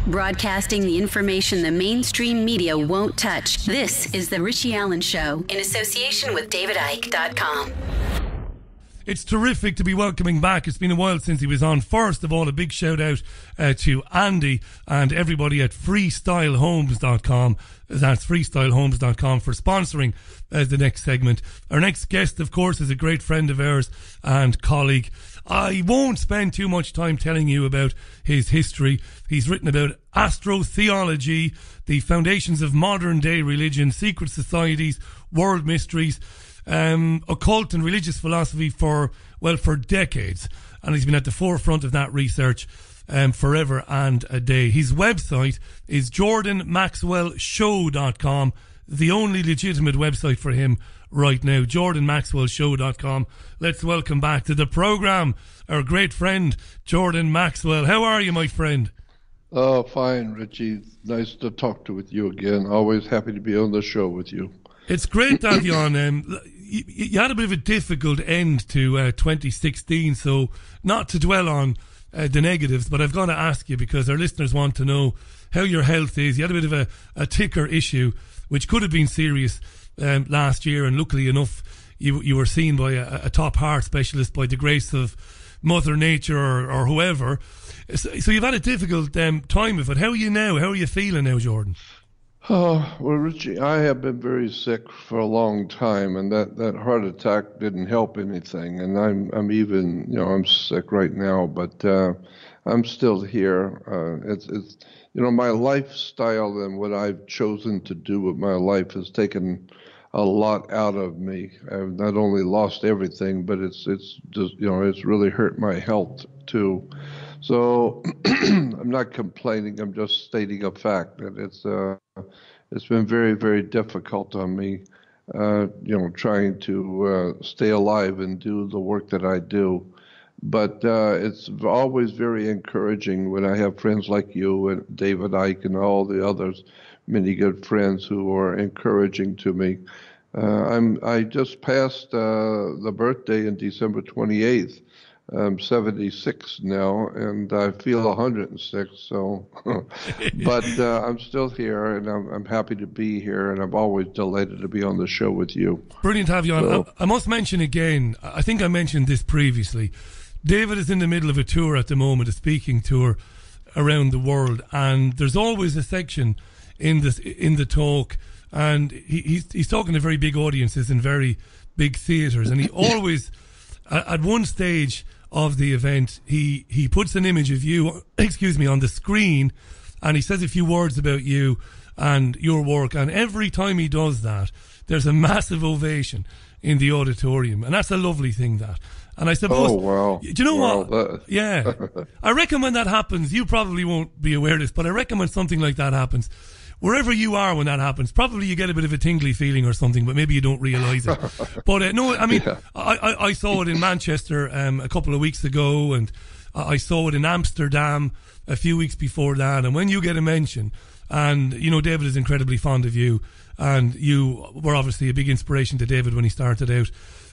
Broadcasting the information the mainstream media won't touch. This is The Richie Allen Show in association with DavidIke.com. It's terrific to be welcoming back. It's been a while since he was on. First of all, a big shout out to Andy and everybody at freestylehomes.com. That's freestylehomes.com for sponsoring the next segment. Our next guest, of course, is a great friend of ours and colleague. I won't spend too much time telling you about his history. He's written about astrotheology, the foundations of modern day religion, secret societies, world mysteries, occult and religious philosophy for decades. And he's been at the forefront of that research forever and a day. His website is jordanmaxwellshow.com, the only legitimate website for him right now, jordanmaxwellshow.com. Let's welcome back to the programme our great friend, Jordan Maxwell. How are you, my friend? Oh, fine, Richie. Nice to talk with you again. Always happy to be on the show with you. It's great to have you on. You had a bit of a difficult end to 2016, so not to dwell on the negatives, but I've got to ask you because our listeners want to know how your health is. You had a bit of a ticker issue, which could have been serious last year, and luckily enough, you were seen by a top heart specialist by the grace of Mother Nature or whoever. So you've had a difficult time of it. How are you now? How are you feeling now, Jordan? Oh, well, Richie, I have been very sick for a long time, and that heart attack didn't help anything. And I'm even, I'm sick right now, but I'm still here. It's my lifestyle and what I've chosen to do with my life has taken a lot out of me. I've not only lost everything, but it's just, it's really hurt my health too. So I'm not complaining. I'm just stating a fact that it's been very, very difficult on me, trying to stay alive and do the work that I do. But it's always very encouraging when I have friends like you and David Ike and all the others, many good friends who are encouraging to me. I just passed the birthday on December 28th. I'm 76 now, and I feel 106. So, but I'm still here, and I'm happy to be here, and I'm always delighted to be on the show with you. Brilliant to have you on. So, I must mention again, I think I mentioned this previously. David is in the middle of a tour at the moment, a speaking tour around the world, and there's always a section in the talk, and he's talking to very big audiences in very big theatres, and he always at one stage of the event, he puts an image of you, on the screen, and he says a few words about you and your work. And every time he does that, there's a massive ovation in the auditorium, and that's a lovely thing. That, and I suppose, do you know what? Yeah, I reckon when that happens, you probably won't be aware of this, but I reckon when something like that happens, wherever you are when that happens, probably you get a bit of a tingly feeling or something, but maybe you don't realise it. But no, I mean, yeah. I saw it in Manchester a couple of weeks ago, and I saw it in Amsterdam a few weeks before that. And when you get a mention, and David is incredibly fond of you, and you were obviously a big inspiration to David when he started out.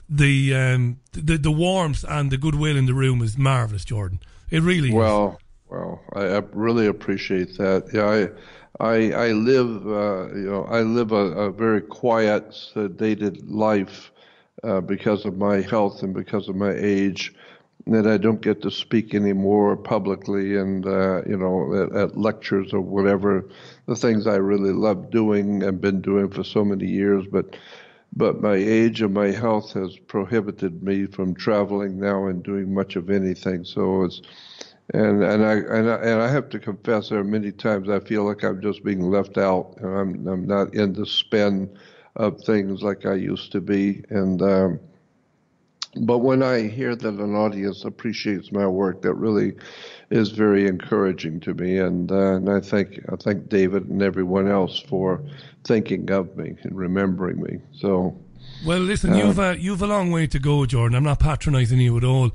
The warmth and the goodwill in the room is marvellous, Jordan. It really is. Well, I really appreciate that. Yeah, I live, a very quiet, sedated life because of my health and because of my age, that I don't get to speak anymore publicly and, at lectures or whatever, the things I really love doing and been doing for so many years. But my age and my health has prohibited me from traveling now and doing much of anything. So it's... And I have to confess, there are many times I feel like I'm just being left out, and I'm not in the spin of things like I used to be. And but when I hear that an audience appreciates my work, that really is very encouraging to me. And I thank David and everyone else for thinking of me and remembering me. So. Well, listen, you've a long way to go, Jordan. I'm not patronising you at all.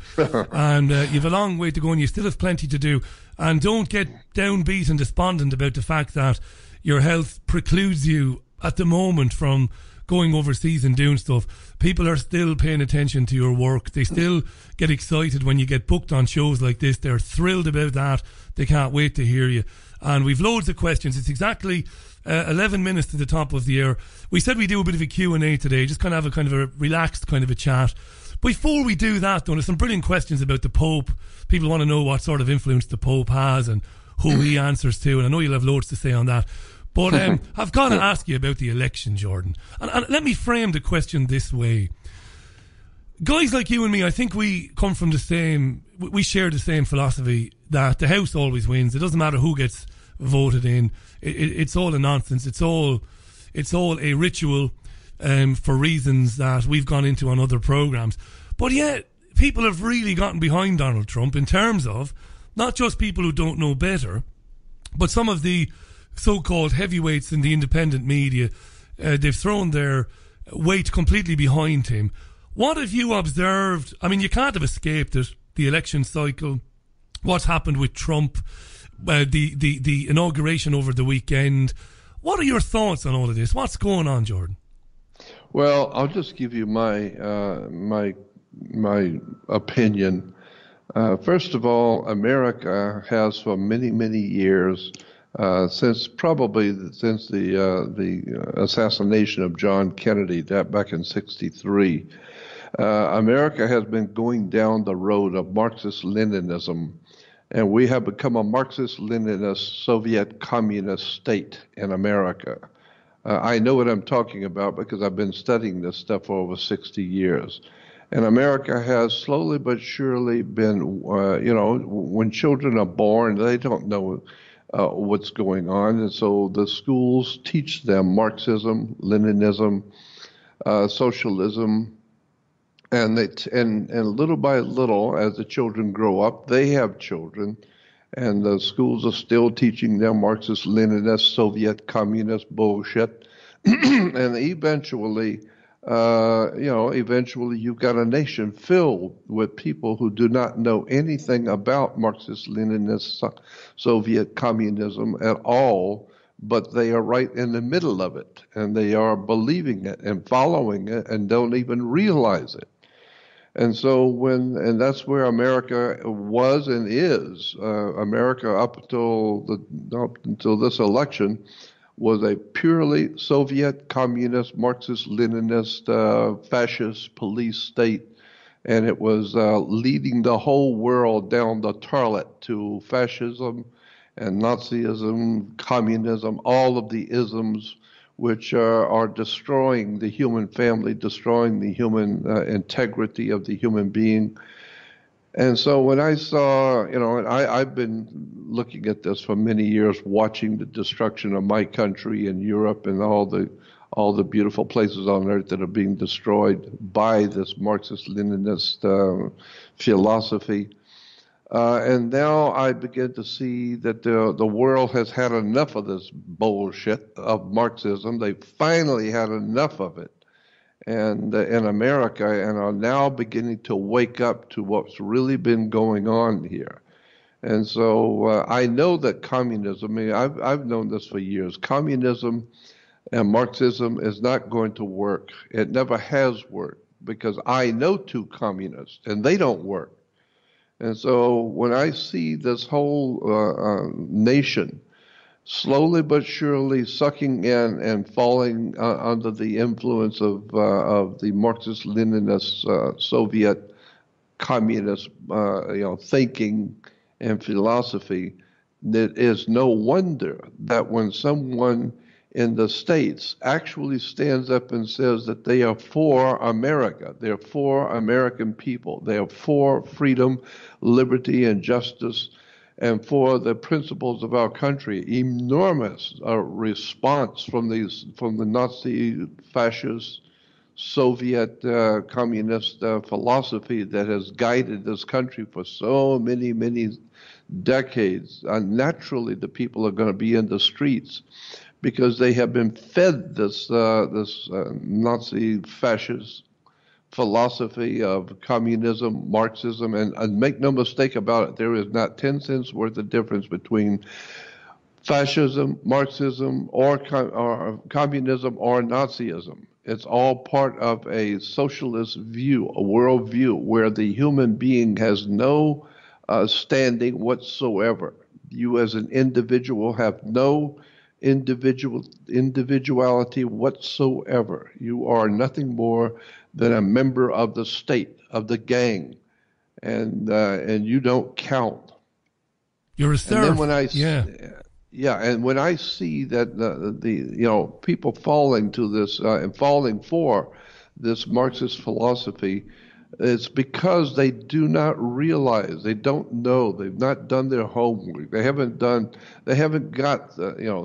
And you've a long way to go, and you still have plenty to do. And don't get downbeat and despondent about the fact that your health precludes you at the moment from going overseas and doing stuff, people are still paying attention to your work. They still get excited when you get booked on shows like this. They're thrilled about that. They can't wait to hear you. And we've loads of questions. It's exactly 11 minutes to the top of the hour. We said we'd do a bit of a Q&A today, just kind of have a kind of a relaxed kind of a chat. Before we do that, though, there's some brilliant questions about the Pope. People want to know what sort of influence the Pope has and who he answers to, and I know you'll have loads to say on that. But I've got to ask you about the election, Jordan. And let me frame the question this way. Guys like you and me, I think we come from we share the same philosophy that the House always wins. It doesn't matter who gets voted in. It's all a nonsense. It's all a ritual for reasons that we've gone into on other programmes. But yet, people have really gotten behind Donald Trump in terms of not just people who don't know better, but some of the so-called heavyweights in the independent media. They've thrown their weight completely behind him. What have you observed? I mean, you can't have escaped it, the election cycle, what's happened with Trump, the inauguration over the weekend. What are your thoughts on all of this? What's going on, Jordan? Well, I'll just give you my opinion. First of all, America has for many, many years, since the assassination of John Kennedy back in '63, America has been going down the road of Marxist-Leninism, and we have become a Marxist-Leninist Soviet communist state in America. I know what I'm talking about because I've been studying this stuff for over 60 years. And America has slowly but surely been, when children are born, they don't know what's going on. And so the schools teach them Marxism, Leninism, socialism. And little by little, as the children grow up, they have children. And the schools are still teaching them Marxist, Leninist, Soviet, communist bullshit. And eventually, you've got a nation filled with people who do not know anything about Marxist, Leninist, Soviet communism at all, but they are right in the middle of it, and they are believing it and following it and don't even realize it. And so and that's where America was and is. America up until this election was a purely Soviet, communist, Marxist, Leninist, fascist police state, and it was leading the whole world down the toilet to fascism and Nazism, communism, all of the isms which are destroying the human family, destroying the human integrity of the human being. And so when I saw, I've been looking at this for many years, watching the destruction of my country and Europe and all the beautiful places on earth that are being destroyed by this Marxist-Leninist philosophy. And now I begin to see that the world has had enough of this bullshit of Marxism. They finally had enough of it, and in America, and are now beginning to wake up to what's really been going on here. And so I know that communism, I've known this for years, communism and Marxism is not going to work. It never has worked because I know two communists and they don't work. And so when I see this whole nation slowly but surely sucking in and falling under the influence of the Marxist-Leninist Soviet communist thinking and philosophy, it is no wonder that when someone in the States actually stands up and says that they are for America, they're for American people, they are for freedom, liberty, and justice, and for the principles of our country, enormous response from the Nazi, fascist, Soviet, communist philosophy that has guided this country for so many, many decades. Naturally, the people are going to be in the streets because they have been fed this Nazi fascist philosophy of communism, Marxism, and make no mistake about it, there is not 10 cents worth of difference between fascism, Marxism, or communism or Nazism. It's all part of a socialist view, a world view, where the human being has no standing whatsoever. You as an individual have no individuality whatsoever. You are nothing more than a member of the state, of the gang, and you don't count. You're a serf. And when I see that the people falling to this and falling for this Marxist philosophy, it's because they do not realize, they don't know, they've not done their homework, they haven't got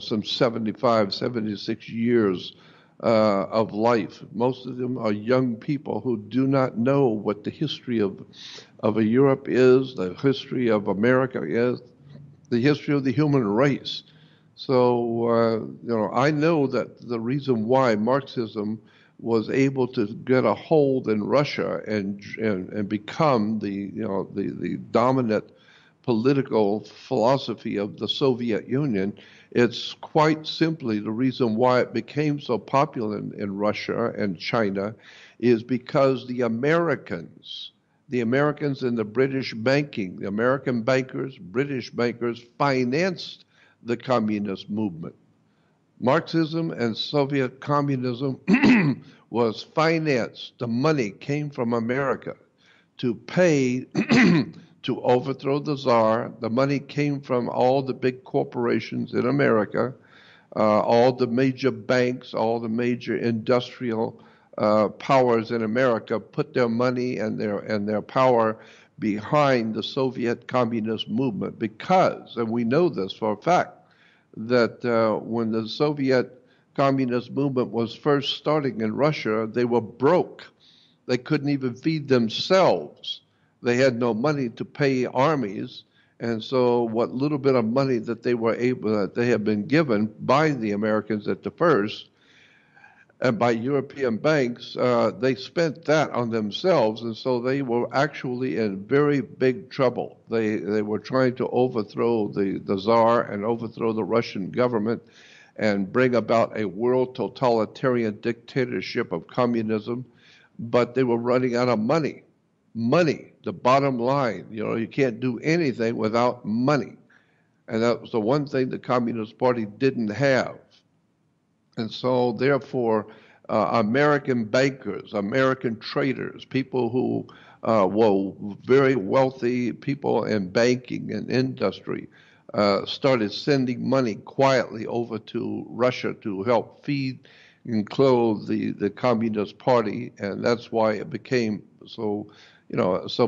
some 75, 76 years of life. Most of them are young people who do not know what the history of a Europe is, the history of America is, the history of the human race. So, I know that the reason why Marxism was able to get a hold in Russia and become the dominant political philosophy of the Soviet Union, it's quite simply the reason why it became so popular in Russia and China is because the Americans in the British banking, the American bankers, British bankers financed the communist movement. Marxism and Soviet communism was financed. The money came from America to pay to overthrow the Tsar. The money came from all the big corporations in America, all the major banks, all the major industrial powers in America put their money and their power behind the Soviet communist movement because, and we know this for a fact, that when the Soviet communist movement was first starting in Russia, they were broke. They couldn't even feed themselves. They had no money to pay armies, and so what little bit of money that they had been given by the Americans at the first, and by European banks, they spent that on themselves, and so they were actually in very big trouble. They were trying to overthrow the Tsar and overthrow the Russian government and bring about a world totalitarian dictatorship of communism, but they were running out of money. Money, the bottom line. You can't do anything without money. And that was the one thing the Communist Party didn't have. And so, therefore, American bankers, American traders, people who were very wealthy people in banking and industry, started sending money quietly over to Russia to help feed and clothe the Communist Party, and that's why it became so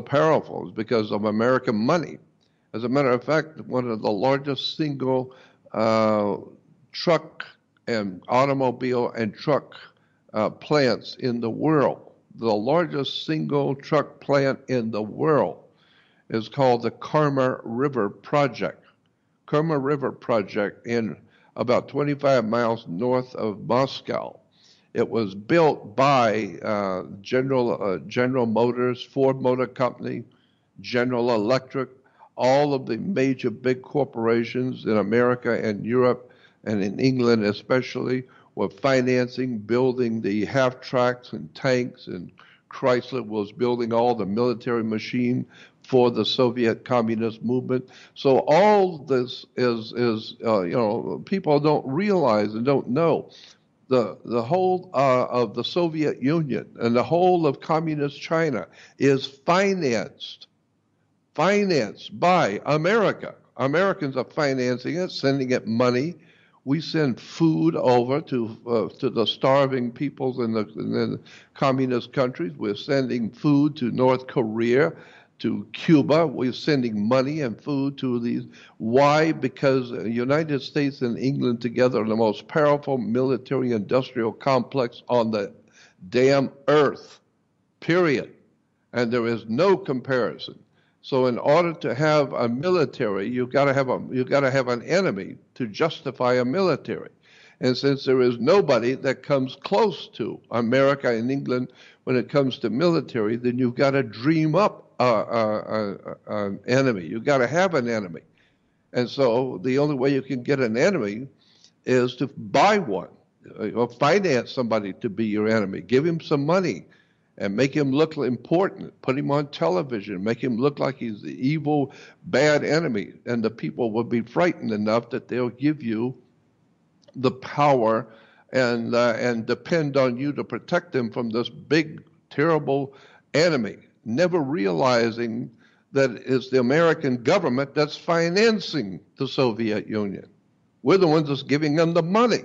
powerful. It's because of American money. As a matter of fact, one of the largest single truck and automobile and truck plants in the world. The largest single truck plant in the world is called the Kama River Project. Kama River Project in about 25 miles north of Moscow. It was built by General Motors, Ford Motor Company, General Electric, all of the major big corporations in America and Europe and in England especially were financing, building the half-tracks and tanks, and Chrysler was building all the military machine for the Soviet communist movement. So all this is people don't realize and don't know. The whole of the Soviet Union and the whole of communist China is financed by America. Americans are financing it, sending it money. We send food over to the starving peoples in the communist countries. We're sending food to North Korea, to Cuba. We're sending money and food to these. Why? Because the United States and England together are the most powerful military-industrial complex on the damn earth, period. And there is no comparison. So in order to have a military, you've got to have an enemy to justify a military. And since there is nobody that comes close to America and England when it comes to military, then you've got to dream up an enemy. You've got to have an enemy. And so the only way you can get an enemy is to buy one. or finance somebody to be your enemy. Give him some money and make him look important. Put him on television, make him look like he's the evil, bad enemy. And the people will be frightened enough that they'll give you the power and depend on you to protect them from this big, terrible enemy, never realizing that it's the American government that's financing the Soviet Union. We're the ones that's giving them the money.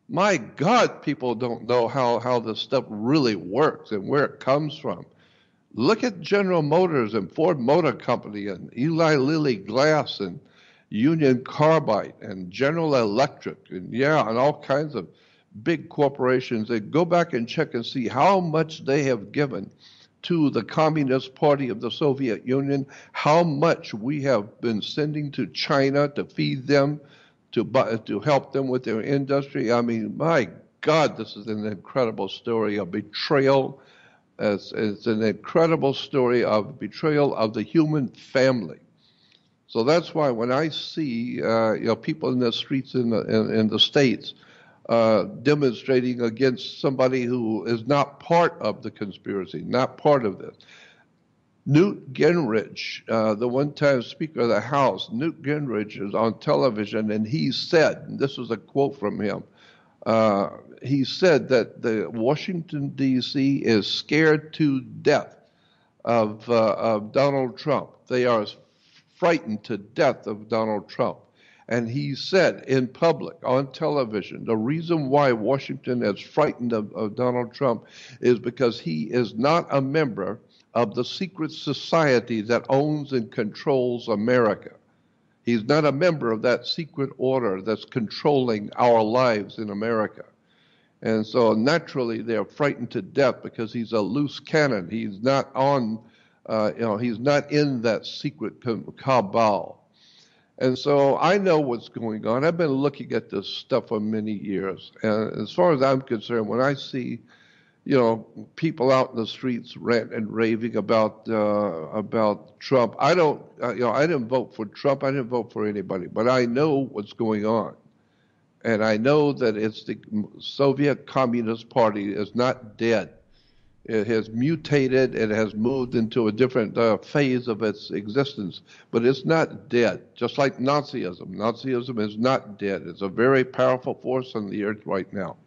My God, people don't know how this stuff really works and where it comes from. Look at General Motors and Ford Motor Company and Eli Lilly Glass and Union Carbide and General Electric and all kinds of big corporations. They go back and check and see how much they have given to the Communist Party of the Soviet Union, how much we have been sending to China to feed them, to help them with their industry. I mean, my God, this is an incredible story of betrayal. It's an incredible story of betrayal of the human family. So that's why when I see people in the streets in the States demonstrating against somebody who is not part of the conspiracy, not part of this. Newt Gingrich, the one-time Speaker of the House, Newt Gingrich is on television, and he said, and this was a quote from him, he said that the Washington, D.C. is scared to death of Donald Trump. They are frightened to death of Donald Trump. And he said in public, on television, the reason why Washington is frightened of Donald Trump is because he is not a member of the secret society that owns and controls America. He's not a member of that secret order that's controlling our lives in America. And so naturally they're frightened to death because he's a loose cannon. He's not on, he's not in that secret cabal. And so I know what's going on. I've been looking at this stuff for many years. And as far as I'm concerned, when I see, people out in the streets ranting and raving about Trump, I don't, I didn't vote for Trump. I didn't vote for anybody, but I know what's going on. And I know that it's the Soviet Communist Party is not dead. It has mutated. It has moved into a different phase of its existence, but it's not dead. Just like Nazism. Nazism is not dead. It's a very powerful force on the earth right now.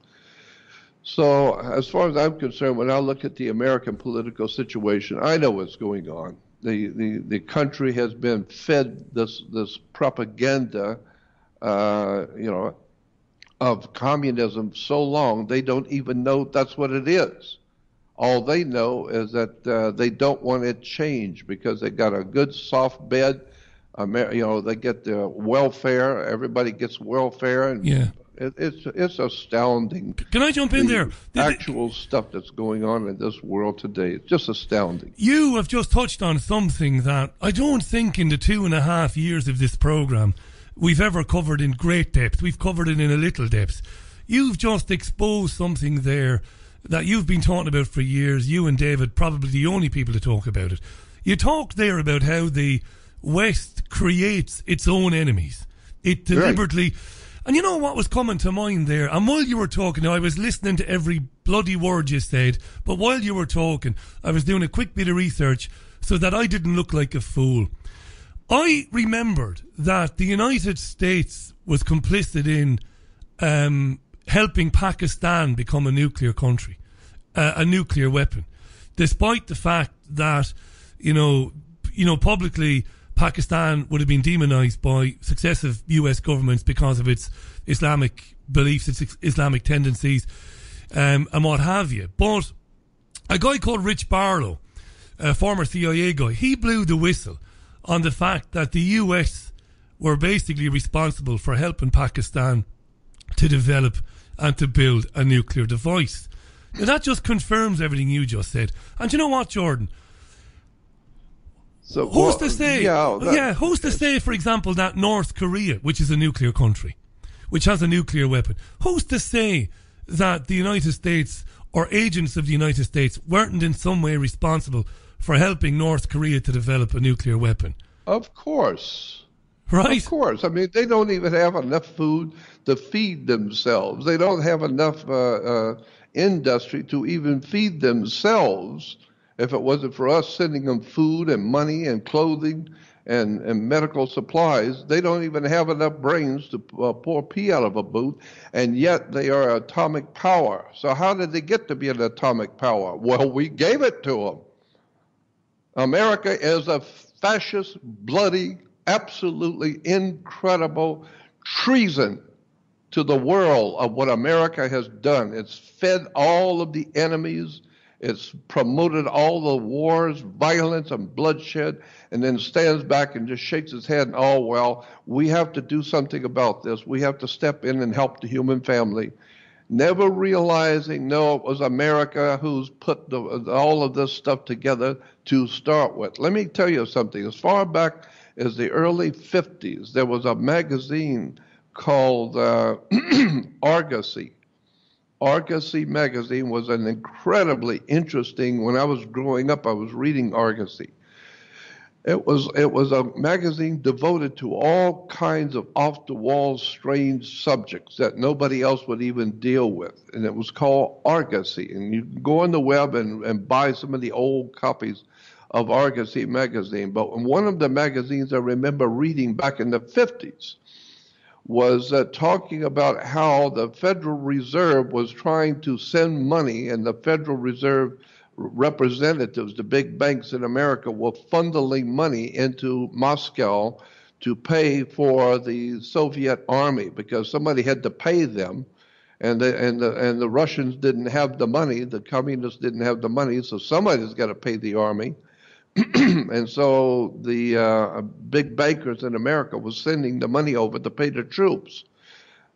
So as far as I'm concerned, when I look at the American political situation, I know what's going on. The country has been fed this propaganda, of communism so long they don't even know that's what it is. All they know is that they don't want it changed because they got a good soft bed. They get the welfare. Everybody gets welfare, and it's astounding. Can I jump in there? Actual stuff that's going on in this world today. It's just astounding. You have just touched on something that I don't think in the 2.5 years of this program we've ever covered in great depth. We've covered it in a little depth. You've just exposed something there that you've been talking about for years. You and David, probably the only people to talk about it. You talked there about how the West creates its own enemies. It deliberately... Right. And you know what was coming to mind there? And while you were talking, I was listening to every bloody word you said, but while you were talking, I was doing a quick bit of research so that I didn't look like a fool. I remembered that the United States was complicit in helping Pakistan become a nuclear country, a nuclear weapon, despite the fact that, publicly Pakistan would have been demonized by successive US governments because of its Islamic beliefs, its Islamic tendencies, and what have you. But a guy called Rich Barlow, a former CIA guy, he blew the whistle on the fact that the US were basically responsible for helping Pakistan to develop and to build a nuclear device. Now that just confirms everything you just said. And you know what, Jordan? So who's to say? Who's to say, for example, that North Korea, which is a nuclear country, which has a nuclear weapon, who's to say that the United States or agents of the United States weren't in some way responsible for helping North Korea to develop a nuclear weapon? Of course. Right? Of course. I mean, they don't even have enough food to feed themselves. They don't have enough industry to even feed themselves. If it wasn't for us sending them food and money and clothing and medical supplies, they don't even have enough brains to pour pee out of a boot, and yet they are atomic power. So how did they get to be an atomic power? Well, we gave it to them. America is a fascist, bloody, absolutely incredible treason to the world of what America has done. It's fed all of the enemies. It's promoted all the wars, violence, and bloodshed, and then stands back and just shakes his head and, oh, well, we have to do something about this. We have to step in and help the human family. Never realizing, no, it was America who's put all of this stuff together to start with. Let me tell you something. As far back as the early 50s, there was a magazine called Argosy. Argosy magazine was an incredibly interesting, when I was growing up, I was reading Argosy. It was a magazine devoted to all kinds of off-the-wall, strange subjects that nobody else would even deal with. And it was called Argosy. And you can go on the web and buy some of the old copies of Argosy magazine. But in one of the magazines I remember reading back in the 50s was talking about how the Federal Reserve was trying to send money, and the Federal Reserve representatives, the big banks in America, were funneling money into Moscow to pay for the Soviet army, because somebody had to pay them, and the Russians didn't have the money, the communists didn't have the money, so somebody's got to pay the army. And so the big bankers in America was sending the money over to pay the troops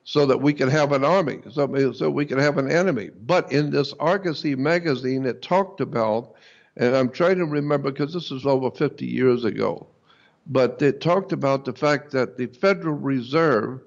so that we could have an army, so we could have an enemy. But in this Argosy magazine, it talked about, and I'm trying to remember because this is over 50 years ago, but it talked about the fact that the Federal Reserve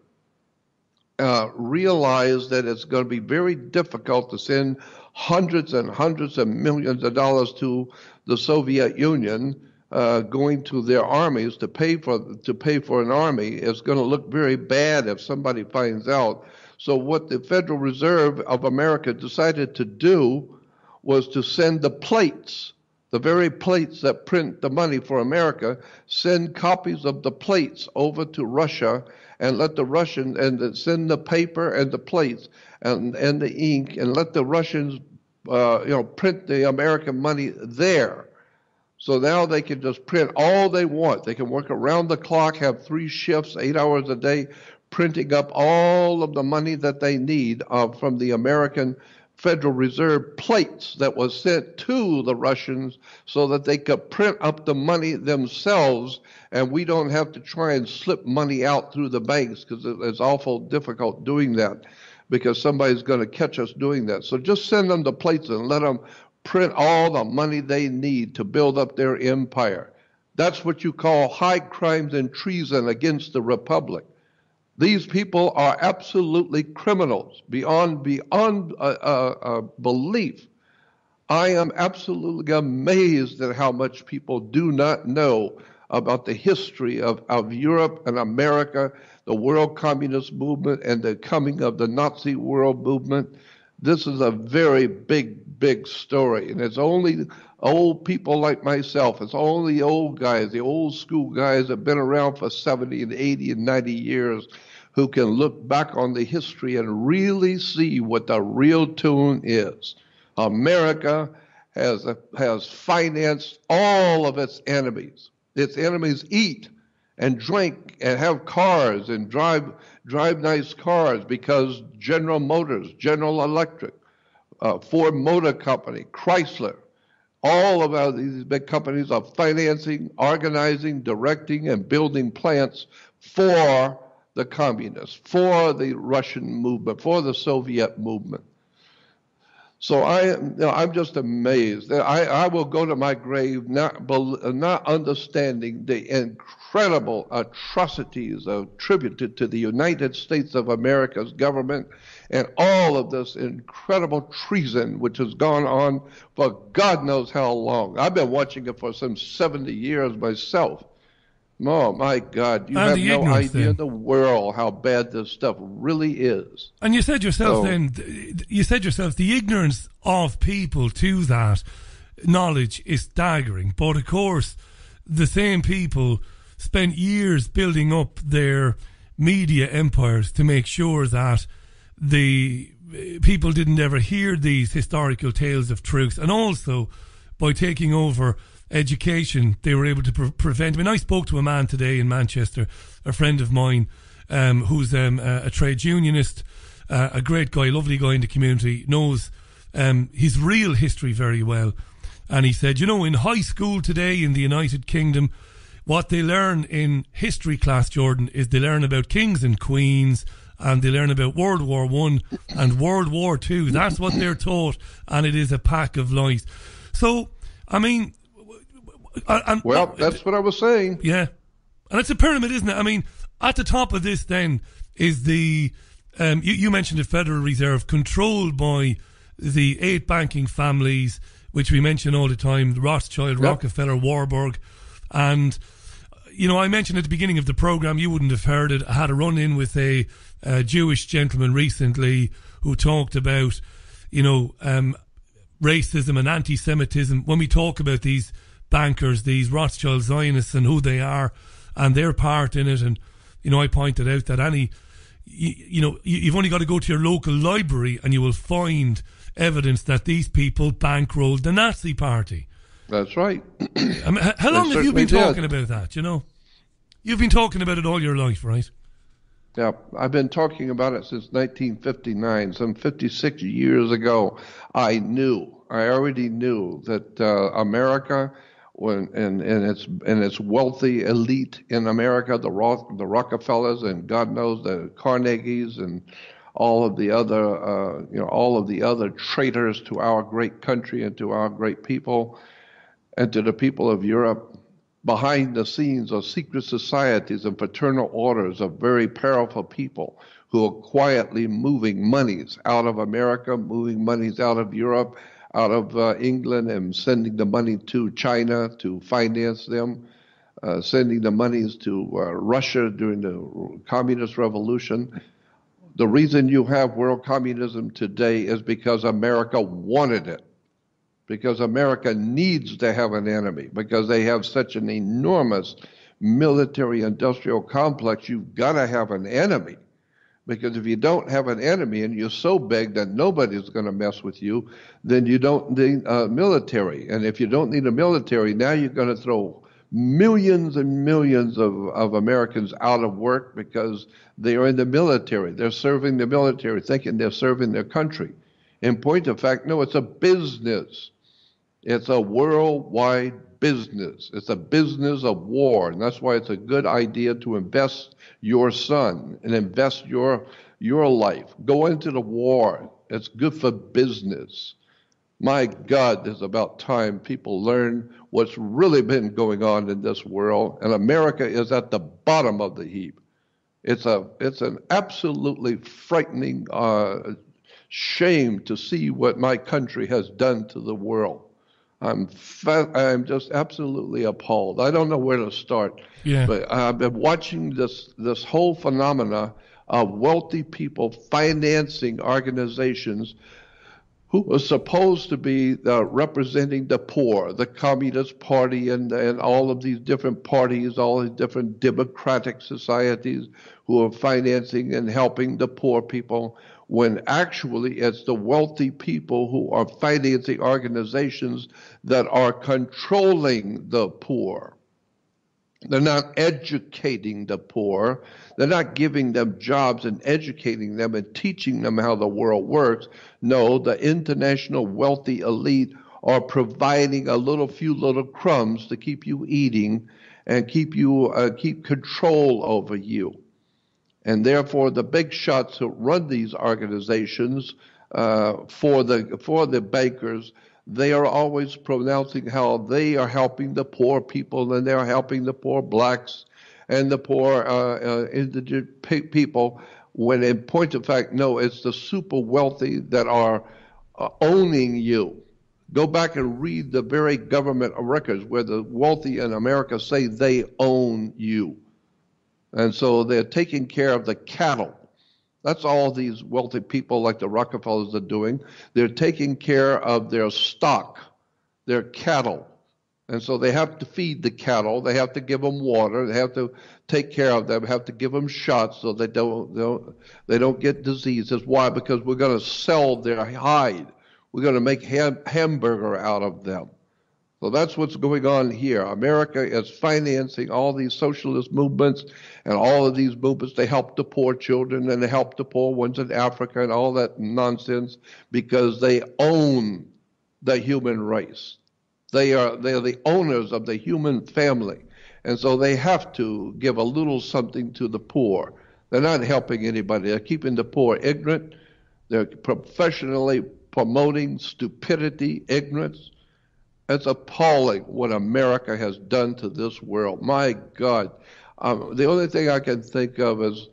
realized that it's going to be very difficult to send hundreds and hundreds of millions of dollars to the Soviet Union, going to their armies to pay for an army. Is going to look very bad if somebody finds out. So what the Federal Reserve of America decided to do was to send the plates, the very plates that print the money for America, send copies of the plates over to Russia and let the Russians, and send the paper and the plates and the ink, and let the Russians print the American money there. So now they can just print all they want. They can work around the clock, have 3 shifts, 8 hours a day, printing up all of the money that they need from the American Federal Reserve plates that was sent to the Russians so that they could print up the money themselves, and we don't have to try and slip money out through the banks, because it's awful difficult doing that, because somebody's going to catch us doing that. So just send them the plates and let them print all the money they need to build up their empire. That's what you call high crimes and treason against the Republic. These people are absolutely criminals beyond belief. I am absolutely amazed at how much people do not know about the history of Europe and America, the world communist movement, and the coming of the Nazi world movement. This is a very big story, and it's only old people like myself. It's only old guys, the old school guys that have been around for 70 and 80 and 90 years who can look back on the history and really see what the real tune is. America has financed all of its enemies. Its enemies eat and drink and have cars and drive nice cars because General Motors, General Electric, Ford Motor Company, Chrysler, all of these big companies are financing, organizing, directing, and building plants for the communists, for the Russian movement, for the Soviet movement. So I'm just amazed. I will go to my grave not understanding the incredible atrocities attributed to the United States of America's government and all of this incredible treason which has gone on for God knows how long. I've been watching it for some 70 years myself. Oh my God, you And have the no ignorance idea then. in the world how bad this stuff really is. And you said yourself So, then, you said yourself, the ignorance of people to that knowledge is staggering. But of course, the same people spent years building up their media empires to make sure that the people didn't ever hear these historical tales of truth. And also, by taking over education, they were able to prevent. I mean, I spoke to a man today in Manchester, a friend of mine, who's a trades unionist, a great guy, lovely guy in the community, knows his real history very well. And he said, you know, in high school today in the United Kingdom, what they learn in history class, Jordan, is they learn about kings and queens, and they learn about World War I and World War II. That's what they're taught, and it is a pack of lies. So, I mean... that's what I was saying. Yeah. And it's a pyramid, isn't it? I mean, at the top of this then is the... you mentioned the Federal Reserve, controlled by the 8 banking families, which we mention all the time, the Rothschild, Rockefeller, Warburg. And, you know, I mentioned at the beginning of the program, you wouldn't have heard it, I had a run-in with a Jewish gentleman recently who talked about, you know, racism and anti-Semitism. When we talk about these bankers, these Rothschild Zionists and who they are and their part in it, and, you know, I pointed out that you've only got to go to your local library and you will find evidence that these people bankrolled the Nazi Party. That's right. I mean, how long have you been talking about that, you know? You've been talking about it all your life, right? Yeah, I've been talking about it since 1959, some 56 years ago. I already knew that America, and its wealthy elite in America, the Rockefellers and God knows the Carnegies and all of the other traitors to our great country and to our great people and to the people of Europe. Behind the scenes are secret societies and fraternal orders of very powerful people who are quietly moving monies out of America, moving monies out of Europe, out of England, and sending the money to China to finance them, sending the monies to Russia during the Communist Revolution. The reason you have world communism today is because America wanted it. Because America needs to have an enemy, because they have such an enormous military-industrial complex. You've got to have an enemy, because if you don't have an enemy and you're so big that nobody's going to mess with you, then you don't need a military. And if you don't need a military, now you're going to throw millions and millions of Americans out of work because they are in the military. They're serving the military, thinking they're serving their country. In point of fact, no, it's a business. It's a worldwide business. It's a business of war, and that's why it's a good idea to invest your son and invest your life. Go into the war. It's good for business. My God, it's about time people learn what's really been going on in this world, and America is at the bottom of the heap. It's an absolutely frightening shame to see what my country has done to the world. I'm just absolutely appalled. I don't know where to start. Yeah. But I've been watching this whole phenomena of wealthy people financing organizations who are supposed to be representing the poor, the Communist Party and all of these different parties, all these different democratic societies who are financing and helping the poor people, when actually it's the wealthy people who are financing organizations that are controlling the poor. They're not educating the poor. They're not giving them jobs and educating them and teaching them how the world works. No, the international wealthy elite are providing a few little crumbs to keep you eating and keep control over you. And therefore, the big shots who run these organizations for the bankers, they are always pronouncing how they are helping the poor people, and they're helping the poor blacks and the poor indigent people, when in point of fact, no, it's the super wealthy that are owning you. Go back and read the very government records where the wealthy in America say they own you. And so they're taking care of the cattle. That's all these wealthy people like the Rockefellers are doing. They're taking care of their stock, their cattle. And so they have to feed the cattle. They have to give them water. They have to take care of them. Have to give them shots so they don't get diseases. Why? Because we're going to sell their hide. We're going to make hamburger out of them. So that's what's going on here. America is financing all these socialist movements and all of these movements to help the poor children and to help the poor ones in Africa and all that nonsense because they own the human race. They're the owners of the human family. And so they have to give a little something to the poor. They're not helping anybody. They're keeping the poor ignorant. They're professionally promoting stupidity, ignorance. It's appalling what America has done to this world. My God. The only thing I can think of is,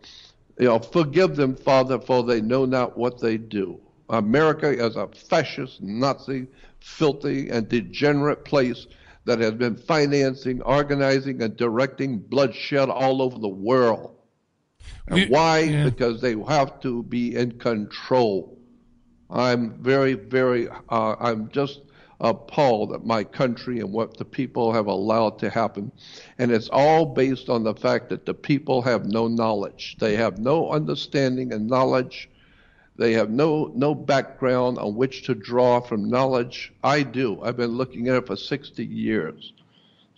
forgive them, Father, for they know not what they do. America is a fascist, Nazi, filthy, and degenerate place that has been financing, organizing, and directing bloodshed all over the world. And why? Yeah. Because they have to be in control. I'm very, very, I'm just appalled at my country and what the people have allowed to happen. And it's all based on the fact that the people have no knowledge. They have no understanding and knowledge. They have no background on which to draw from knowledge. I do. I've been looking at it for 60 years.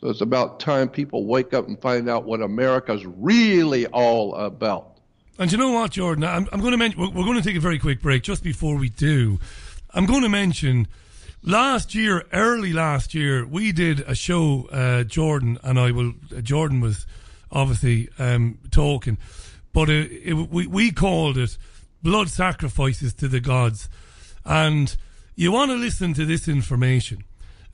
So it's about time people wake up and find out what America's really all about. And you know what, Jordan? I'm going to mention, we're going to take a very quick break. Just before we do, I'm going to mention early last year, we did a show, Jordan and I Jordan was obviously talking, but we called it Blood Sacrifices to the Gods. And you want to listen to this information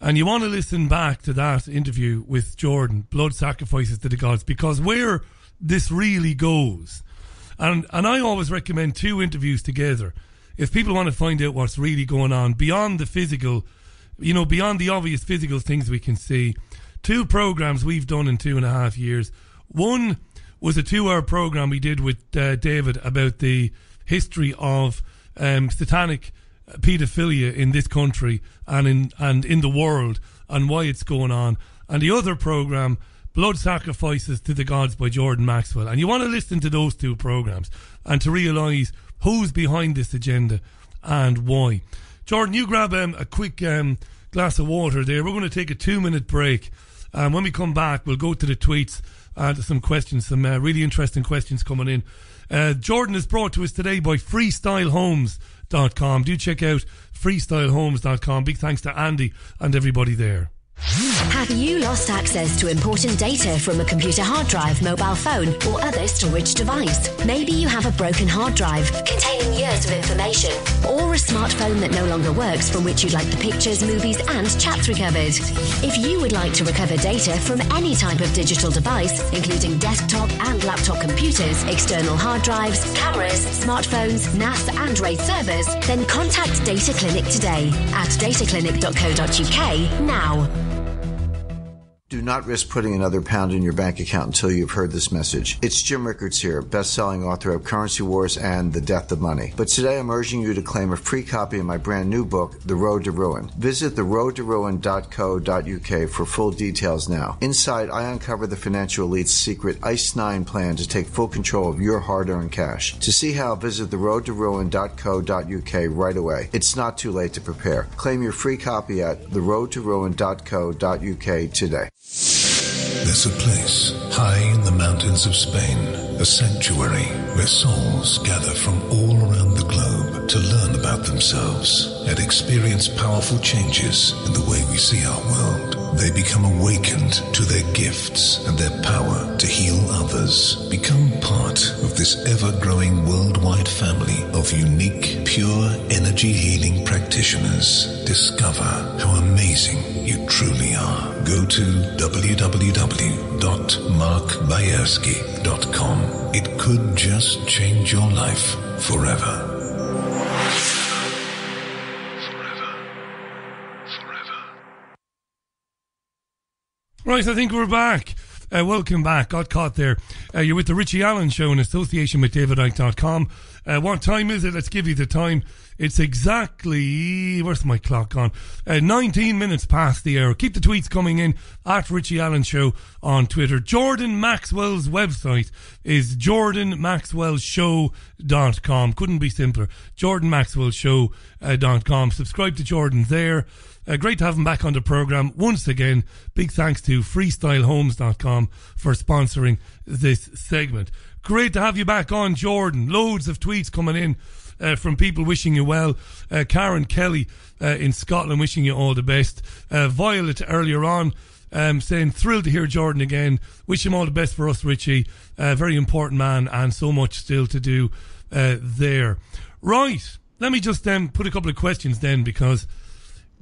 and you want to listen back to that interview with Jordan, Blood Sacrifices to the Gods, because where this really goes, and I always recommend two interviews together if people want to find out what's really going on beyond the physical, beyond the obvious physical things we can see. Two programs we've done in 2.5 years. One was a 2-hour program we did with David about the history of satanic paedophilia in this country and in the world and why it's going on. And the other program, Blood Sacrifices to the Gods by Jordan Maxwell. And you want to listen to those two programs and to realise who's behind this agenda and why. Jordan, you grab a quick glass of water there. We're going to take a 2-minute break. When we come back, we'll go to the tweets and to some questions, some really interesting questions coming in. Jordan is brought to us today by freestylehomes.com. Do check out freestylehomes.com. Big thanks to Andy and everybody there. Have you lost access to important data from a computer hard drive, mobile phone, or other storage device? Maybe you have a broken hard drive containing years of information, or a smartphone that no longer works from which you'd like the pictures, movies, and chats recovered. If you would like to recover data from any type of digital device, including desktop and laptop computers, external hard drives, cameras, smartphones, NAS, and RAID servers, then contact Data Clinic today at dataclinic.co.uk now. Do not risk putting another pound in your bank account until you've heard this message. It's Jim Rickards here, best-selling author of Currency Wars and The Death of Money. But today I'm urging you to claim a free copy of my brand new book, The Road to Ruin. Visit theroadtoruin.co.uk for full details now. Inside, I uncover the financial elite's secret ICE-9 plan to take full control of your hard-earned cash. To see how, visit theroadtoruin.co.uk right away. It's not too late to prepare. Claim your free copy at theroadtoruin.co.uk today. There's a place high in the mountains of Spain, a sanctuary where souls gather from all around the globe to learn about themselves and experience powerful changes in the way we see our world. They become awakened to their gifts and their power to heal others. Become part of this ever-growing worldwide family of unique, pure energy healing practitioners. Discover how amazing you truly are. Go to www.markbayerski.com. It could just change your life forever. Right, I think we're back. Welcome back. Got caught there. You're with the Richie Allen Show in association with DavidIke.com. What time is it? Let's give you the time. It's exactly, where's my clock on? 19 minutes past the hour. Keep the tweets coming in at Richie Allen Show on Twitter. Jordan Maxwell's website is jordanmaxwellshow.com. Couldn't be simpler. jordanmaxwellshow.com. Subscribe to Jordan there. Great to have him back on the programme once again. Big thanks to freestylehomes.com for sponsoring this segment. Great to have you back on, Jordan. Loads of tweets coming in from people wishing you well. Karen Kelly in Scotland wishing you all the best. Violet earlier on saying thrilled to hear Jordan again. Wish him all the best for us, Richie. Very important man and so much still to do there. Right, let me just put a couple of questions then, because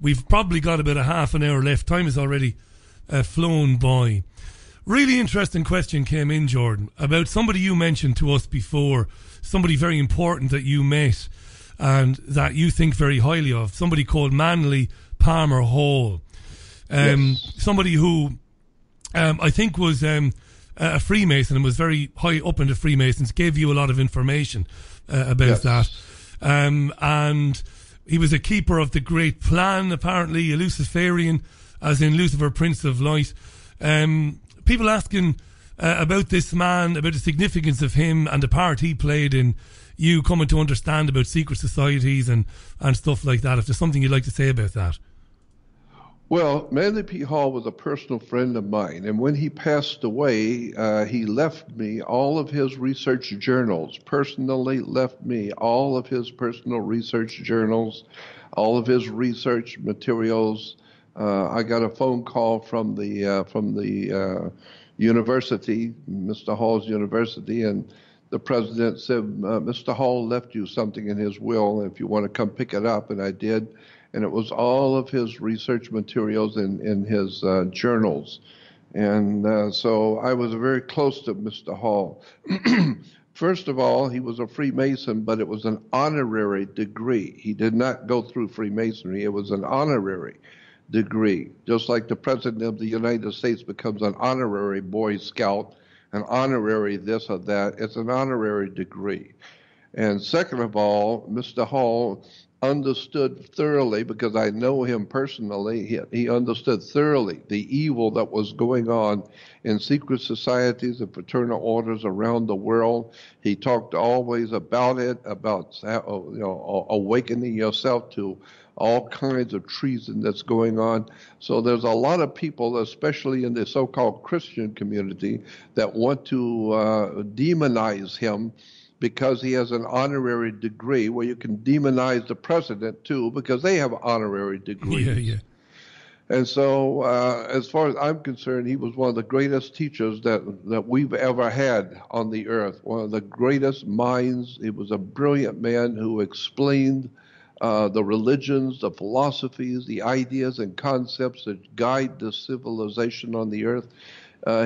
we've probably got about a half an hour left. Time has already flown by. Really interesting question came in, Jordan, about somebody you mentioned to us before, somebody very important that you met and that you think very highly of, somebody called Manly Palmer Hall. Yes. Somebody who I think was a Freemason and was very high up in the Freemasons, gave you a lot of information about that. And he was a keeper of the Great Plan, apparently, a Luciferian, as in Lucifer, Prince of Light. People asking about this man, about the significance of him and the part he played in you coming to understand about secret societies and stuff like that. If there's something you'd like to say about that. Well, Manly P. Hall was a personal friend of mine, and when he passed away, he left me all of his research journals, personally left me all of his personal research journals, all of his research materials. I got a phone call from the university, Mr. Hall's university, and the president said, Mr. Hall left you something in his will, if you want to come pick it up, and I did. And it was all of his research materials in his journals. And so I was very close to Mr. Hall. First of all, he was a Freemason, but it was an honorary degree. He did not go through Freemasonry. It was an honorary degree, just like the President of the United States becomes an honorary Boy Scout, an honorary this or that. It's an honorary degree. And second of all, Mr. Hall understood thoroughly, because I know him personally, he understood thoroughly the evil that was going on in secret societies and fraternal orders around the world. He talked always about it, about awakening yourself to all kinds of treason that's going on. So there's a lot of people, especially in the so-called Christian community, that want to demonize him because he has an honorary degree, where you can demonize the president too, because they have honorary degrees. Yeah. And so, as far as I'm concerned, he was one of the greatest teachers that we've ever had on the earth, one of the greatest minds. He was a brilliant man who explained the religions, the philosophies, the ideas and concepts that guide the civilization on the earth.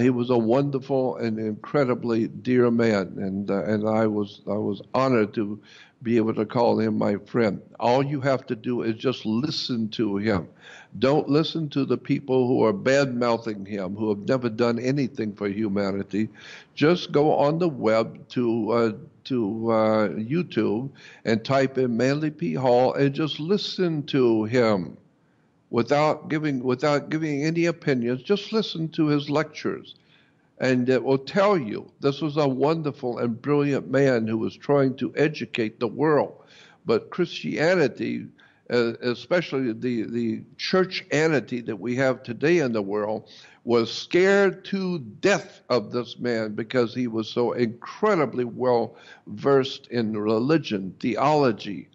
He was a wonderful and incredibly dear man, and I was honored to be able to call him my friend. All you have to do is just listen to him. Don't listen to the people who are bad-mouthing him, who have never done anything for humanity. Just go on the web to YouTube and type in Manly P. Hall and just listen to him. Without giving any opinions, just listen to his lectures. And it will tell you this was a wonderful and brilliant man who was trying to educate the world. But Christianity, especially the churchianity that we have today in the world, was scared to death of this man because he was so incredibly well versed in religion, theology,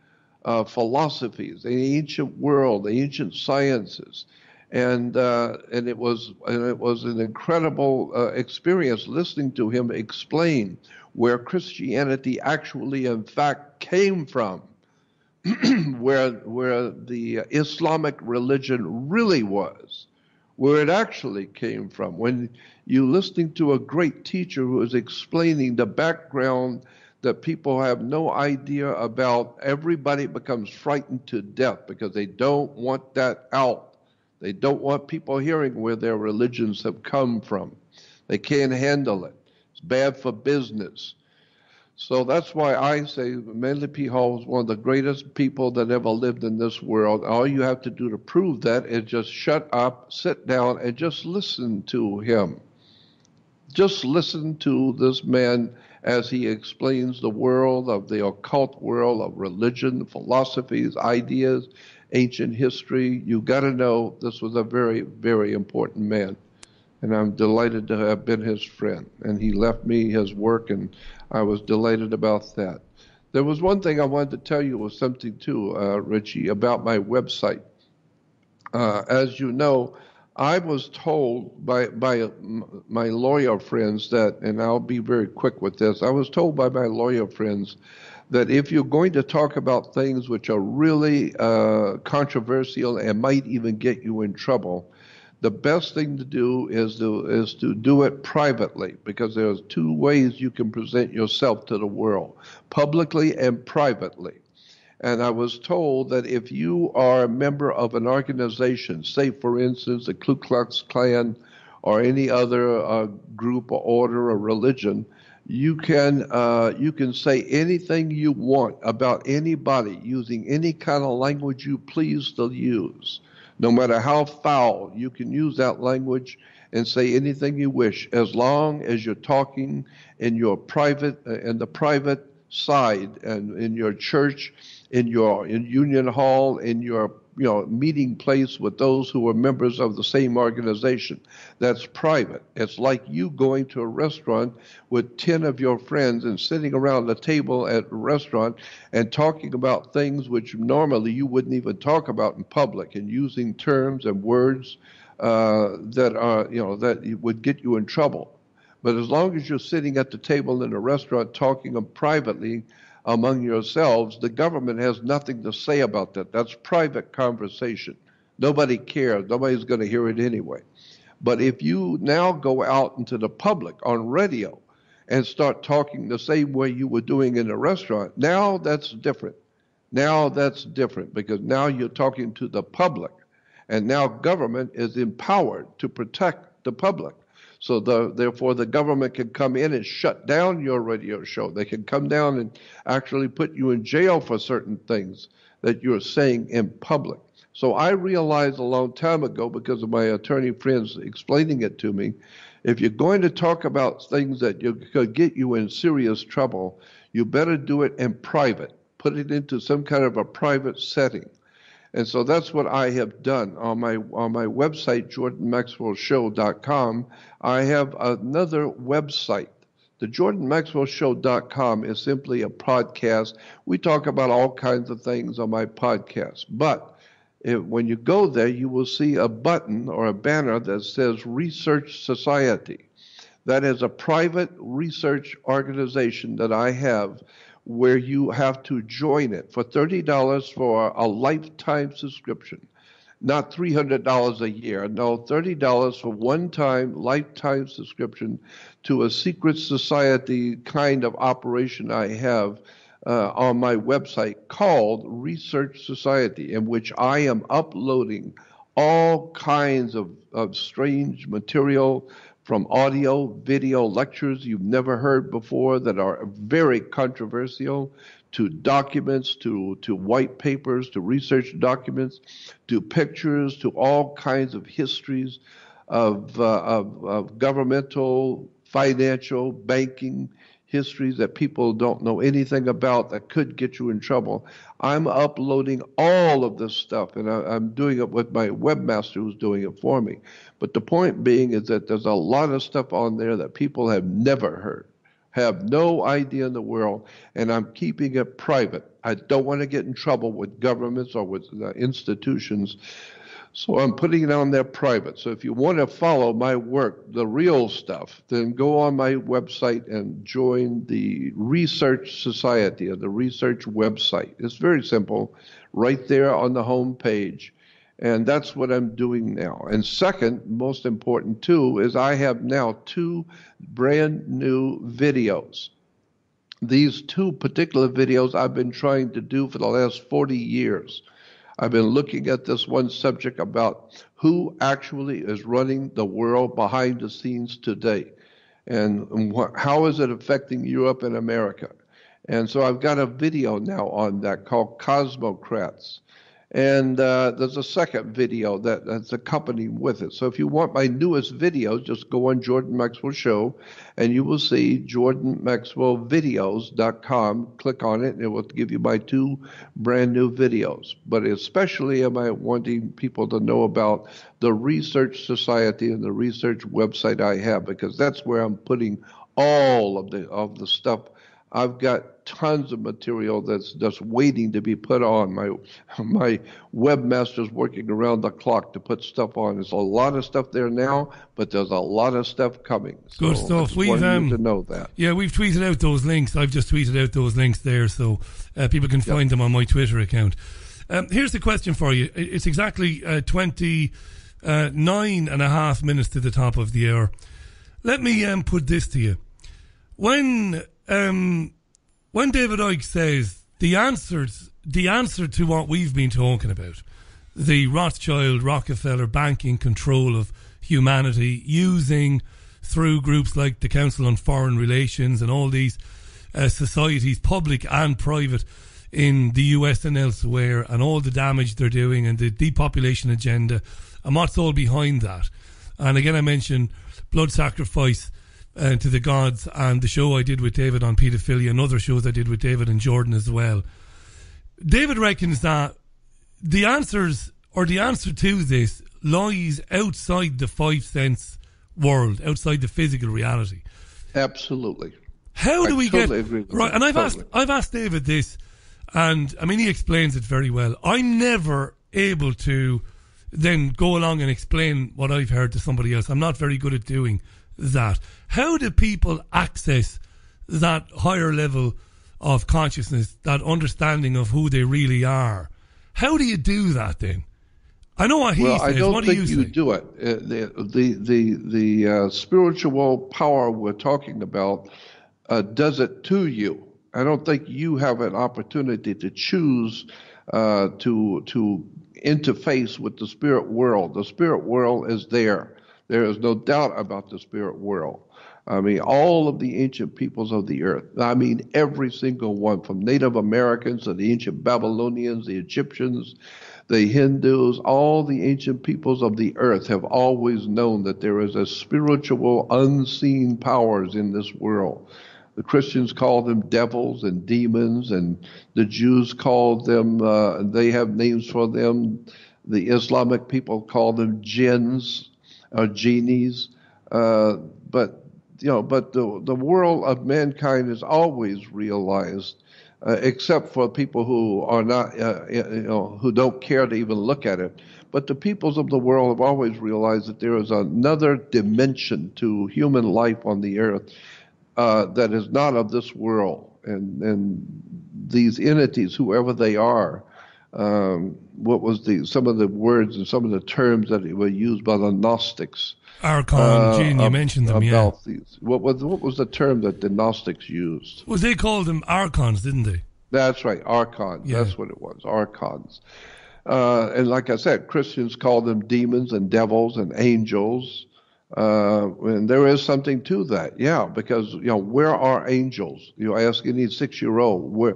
philosophies, the ancient world, the ancient sciences, and it was an incredible experience listening to him explain where Christianity actually, in fact, came from, where the Islamic religion really was, where it actually came from. When you're listening to a great teacher who is explaining the background that people have no idea about, everybody becomes frightened to death because they don't want that out. They don't want people hearing where their religions have come from. They can't handle it. It's bad for business. So that's why I say Manly P. Hall is one of the greatest people that ever lived in this world. All you have to do to prove that is just shut up, sit down, and just listen to him. Just listen to this man as he explains the world of the occult world of religion, philosophies, ideas, ancient history. You got to know this was a very, very important man. And I'm delighted to have been his friend. And he left me his work, and I was delighted about that. There was one thing I wanted to tell you was something too, Richie, about my website. As you know, I was told by my lawyer friends that, and I'll be very quick with this, I was told by my lawyer friends that if you're going to talk about things which are really controversial and might even get you in trouble, the best thing to do is to do it privately, because there's two ways you can present yourself to the world, publicly and privately. And I was told that if you are a member of an organization, say for instance the Ku Klux Klan or any other group or order or religion, you can say anything you want about anybody using any kind of language you please to use. No matter how foul, you can use that language and say anything you wish, as long as you're talking in your private, in the private side, and in your church, in Union Hall, in your meeting place with those who are members of the same organization. That's private. It's like you going to a restaurant with 10 of your friends and sitting around the table at a restaurant and talking about things which normally you wouldn't even talk about in public, and using terms and words that would get you in trouble. But as long as you're sitting at the table in a restaurant talking privately among yourselves, the government has nothing to say about that. That's private conversation. Nobody cares. Nobody's going to hear it anyway. But if you now go out into the public on radio and start talking the same way you were doing in a restaurant, now that's different. Now that's different, because now you're talking to the public, and now government is empowered to protect the public. So therefore, the government can come in and shut down your radio show. They can come down and actually put you in jail for certain things that you're saying in public. So I realized a long time ago, because of my attorney friends explaining it to me, if you're going to talk about things that could get you in serious trouble, you better do it in private. Put it into some kind of a private setting. And so that's what I have done on my website, JordanMaxwellShow.com. I have another website. The JordanMaxwellShow.com is simply a podcast. We talk about all kinds of things on my podcast. But when you go there, you will see a button or a banner that says Research Society. That is a private research organization that I have, where you have to join it for $30 for a lifetime subscription. Not $300 a year, no, $30 for one-time lifetime subscription to a secret society kind of operation I have on my website called Research Society, in which I am uploading all kinds of strange material, from audio, video, lectures you've never heard before that are very controversial, to documents, to white papers, to research documents, to pictures, to all kinds of histories of governmental, financial, banking histories that people don't know anything about that could get you in trouble. I'm uploading all of this stuff, and I'm doing it with my webmaster who's doing it for me. But the point being is that there's a lot of stuff on there that people have never heard, have no idea in the world, and I'm keeping it private. I don't want to get in trouble with governments or with institutions, so I'm putting it on there private. So if you want to follow my work, the real stuff, then go on my website and join the Research Society, or the research website. It's very simple, right there on the home page. And that's what I'm doing now. And second, most important too, is I have now 2 brand new videos. These 2 particular videos I've been trying to do for the last 40 years. I've been looking at this one subject about who actually is running the world behind the scenes today, and how is it affecting Europe and America. And so I've got a video now on that called Cosmocrats. And there's a second video that's accompanying with it. So if you want my newest videos, just go on Jordan Maxwell Show, and you will see jordanmaxwellvideos.com. Click on it, and it will give you my 2 brand new videos. But especially am I wanting people to know about the Research Society and the research website I have, because that's where I'm putting all of the stuff. I've got tons of material that's just waiting to be put on. My webmaster's working around the clock to put stuff on. There's a lot of stuff there now, but there's a lot of stuff coming. Good stuff. We've to know that. Yeah, we've tweeted out those links. I've just tweeted out those links there, so people can find them on my Twitter account. Here's the question for you. It's exactly 29 and a half minutes to the top of the hour. Let me put this to you. When David Icke says the answer to what we've been talking about, the Rothschild, Rockefeller banking control of humanity, using through groups like the Council on Foreign Relations and all these societies, public and private, in the US and elsewhere, and all the damage they're doing, and the depopulation agenda, and what's all behind that. And again, I mentioned blood sacrifice to the gods, and the show I did with David on paedophilia, and other shows I did with David and Jordan as well. David reckons that the answer to this lies outside the 5 sense world, outside the physical reality. Absolutely. How do we totally get agree with right? that. And Totally. I've asked David this, and I mean, he explains it very well. I'm never able to then go along and explain what I've heard to somebody else. I'm not very good at doing that. How do people access that higher level of consciousness, that understanding of who they really are? How do you do that then? I know what he says. I don't what think do you say? do it. The spiritual power we're talking about does it to you. I don't think you have an opportunity to choose to interface with the spirit world. The spirit world is there. There is no doubt about the spirit world. I mean, all of the ancient peoples of the earth, I mean, every single one, from Native Americans to the ancient Babylonians, the Egyptians, the Hindus, all the ancient peoples of the earth have always known that there is a spiritual, unseen powers in this world. The Christians call them devils and demons, and the Jews call them, they have names for them. The Islamic people call them jinns or genies. But the world of mankind has always realized, except for people who are not, who don't care to even look at it. But the peoples of the world have always realized that there is another dimension to human life on the earth that is not of this world. And these entities, whoever they are, what was some of the words and some of the terms that were used by the Gnostics? Archon, Gene, you mentioned them, yeah. These. What was the term that the Gnostics used? Well, they called them archons, didn't they? That's right, archons. Yeah. That's what it was, archons. And like I said, Christians call them demons and devils and angels. And there is something to that, yeah, because, where are angels? You ask any 6-year-old,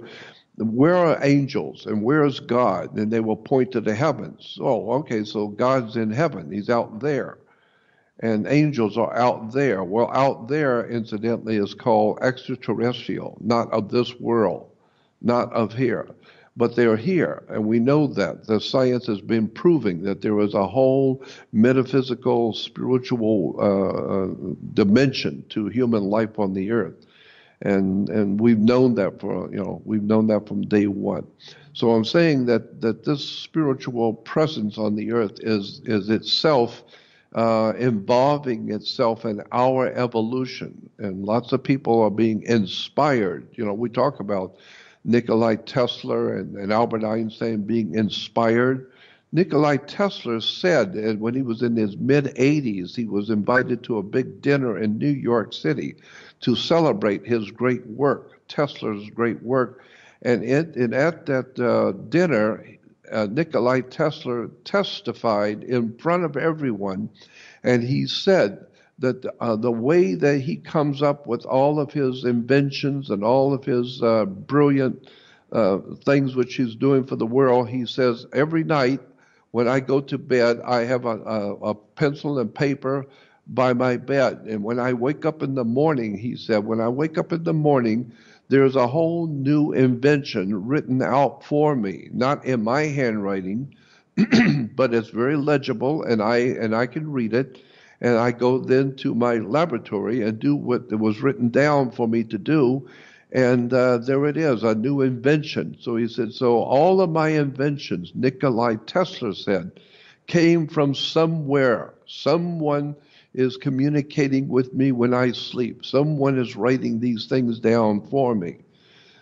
where are angels and where is God? And they will point to the heavens. Oh, okay, so God's in heaven. He's out there. And angels are out there. Well, out there, incidentally, is called extraterrestrial, not of this world, not of here. But they're here, and we know that. The science has been proving that there is a whole metaphysical, spiritual dimension to human life on the earth. And we've known that from day one. So I'm saying that this spiritual presence on the earth is itself involving itself in our evolution. And lots of people are being inspired. We talk about Nikola Tesla and Albert Einstein being inspired. Nikola Tesla said that when he was in his mid-80s, he was invited to a big dinner in New York City to celebrate his great work, Tesla's great work. And at that dinner, Nikolai Tesla testified in front of everyone, and he said that the way that he comes up with all of his inventions and all of his brilliant things which he's doing for the world, he says, every night when I go to bed, I have a pencil and paper by my bed. And when I wake up in the morning, he said, when I wake up in the morning, there's a whole new invention written out for me, not in my handwriting, but it's very legible, and I can read it. And I go then to my laboratory and do what was written down for me to do. And there it is, a new invention. So he said, so all of my inventions, Nikolai Tesla said, came from somewhere. Someone is communicating with me when I sleep. Someone is writing these things down for me.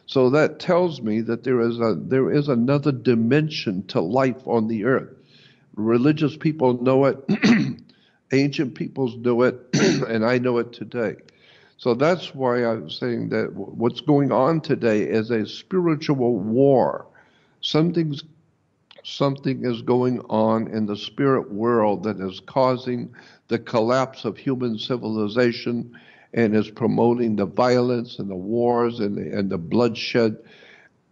So that tells me that there is another dimension to life on the earth. Religious people know it. Ancient peoples know it, and I know it today. So that's why I'm saying that what's going on today is a spiritual war. Something is going on in the spirit world that is causing the collapse of human civilization and is promoting the violence and the wars and the bloodshed.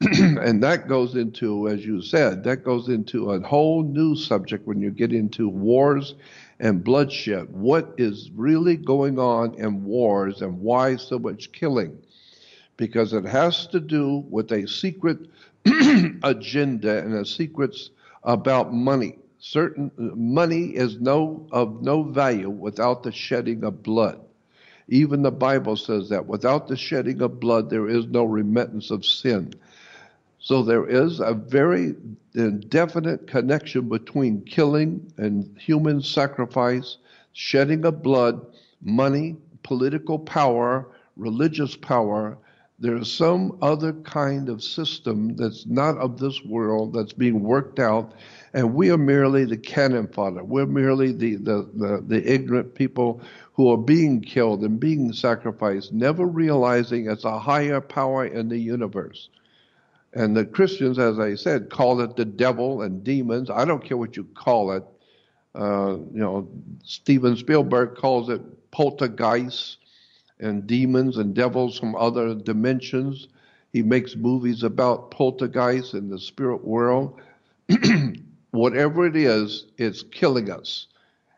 And that goes into, as you said, that goes into a whole new subject when you get into wars and bloodshed. What is really going on in wars and why so much killing? Because it has to do with a secret agenda and a secrets about money. Certain money is of no value without the shedding of blood. Even the Bible says that without the shedding of blood, there is no remittance of sin. So there is a very definite connection between killing and human sacrifice, shedding of blood, money, political power, religious power. There is some other kind of system that's not of this world that's being worked out, and we are merely the cannon fodder. We're merely the ignorant people who are being killed and being sacrificed, never realizing it's a higher power in the universe. And the Christians, as I said, call it the devil and demons. I don't care what you call it. Steven Spielberg calls it poltergeists and demons and devils from other dimensions. He makes movies about poltergeists in the spirit world. Whatever it is, it's killing us.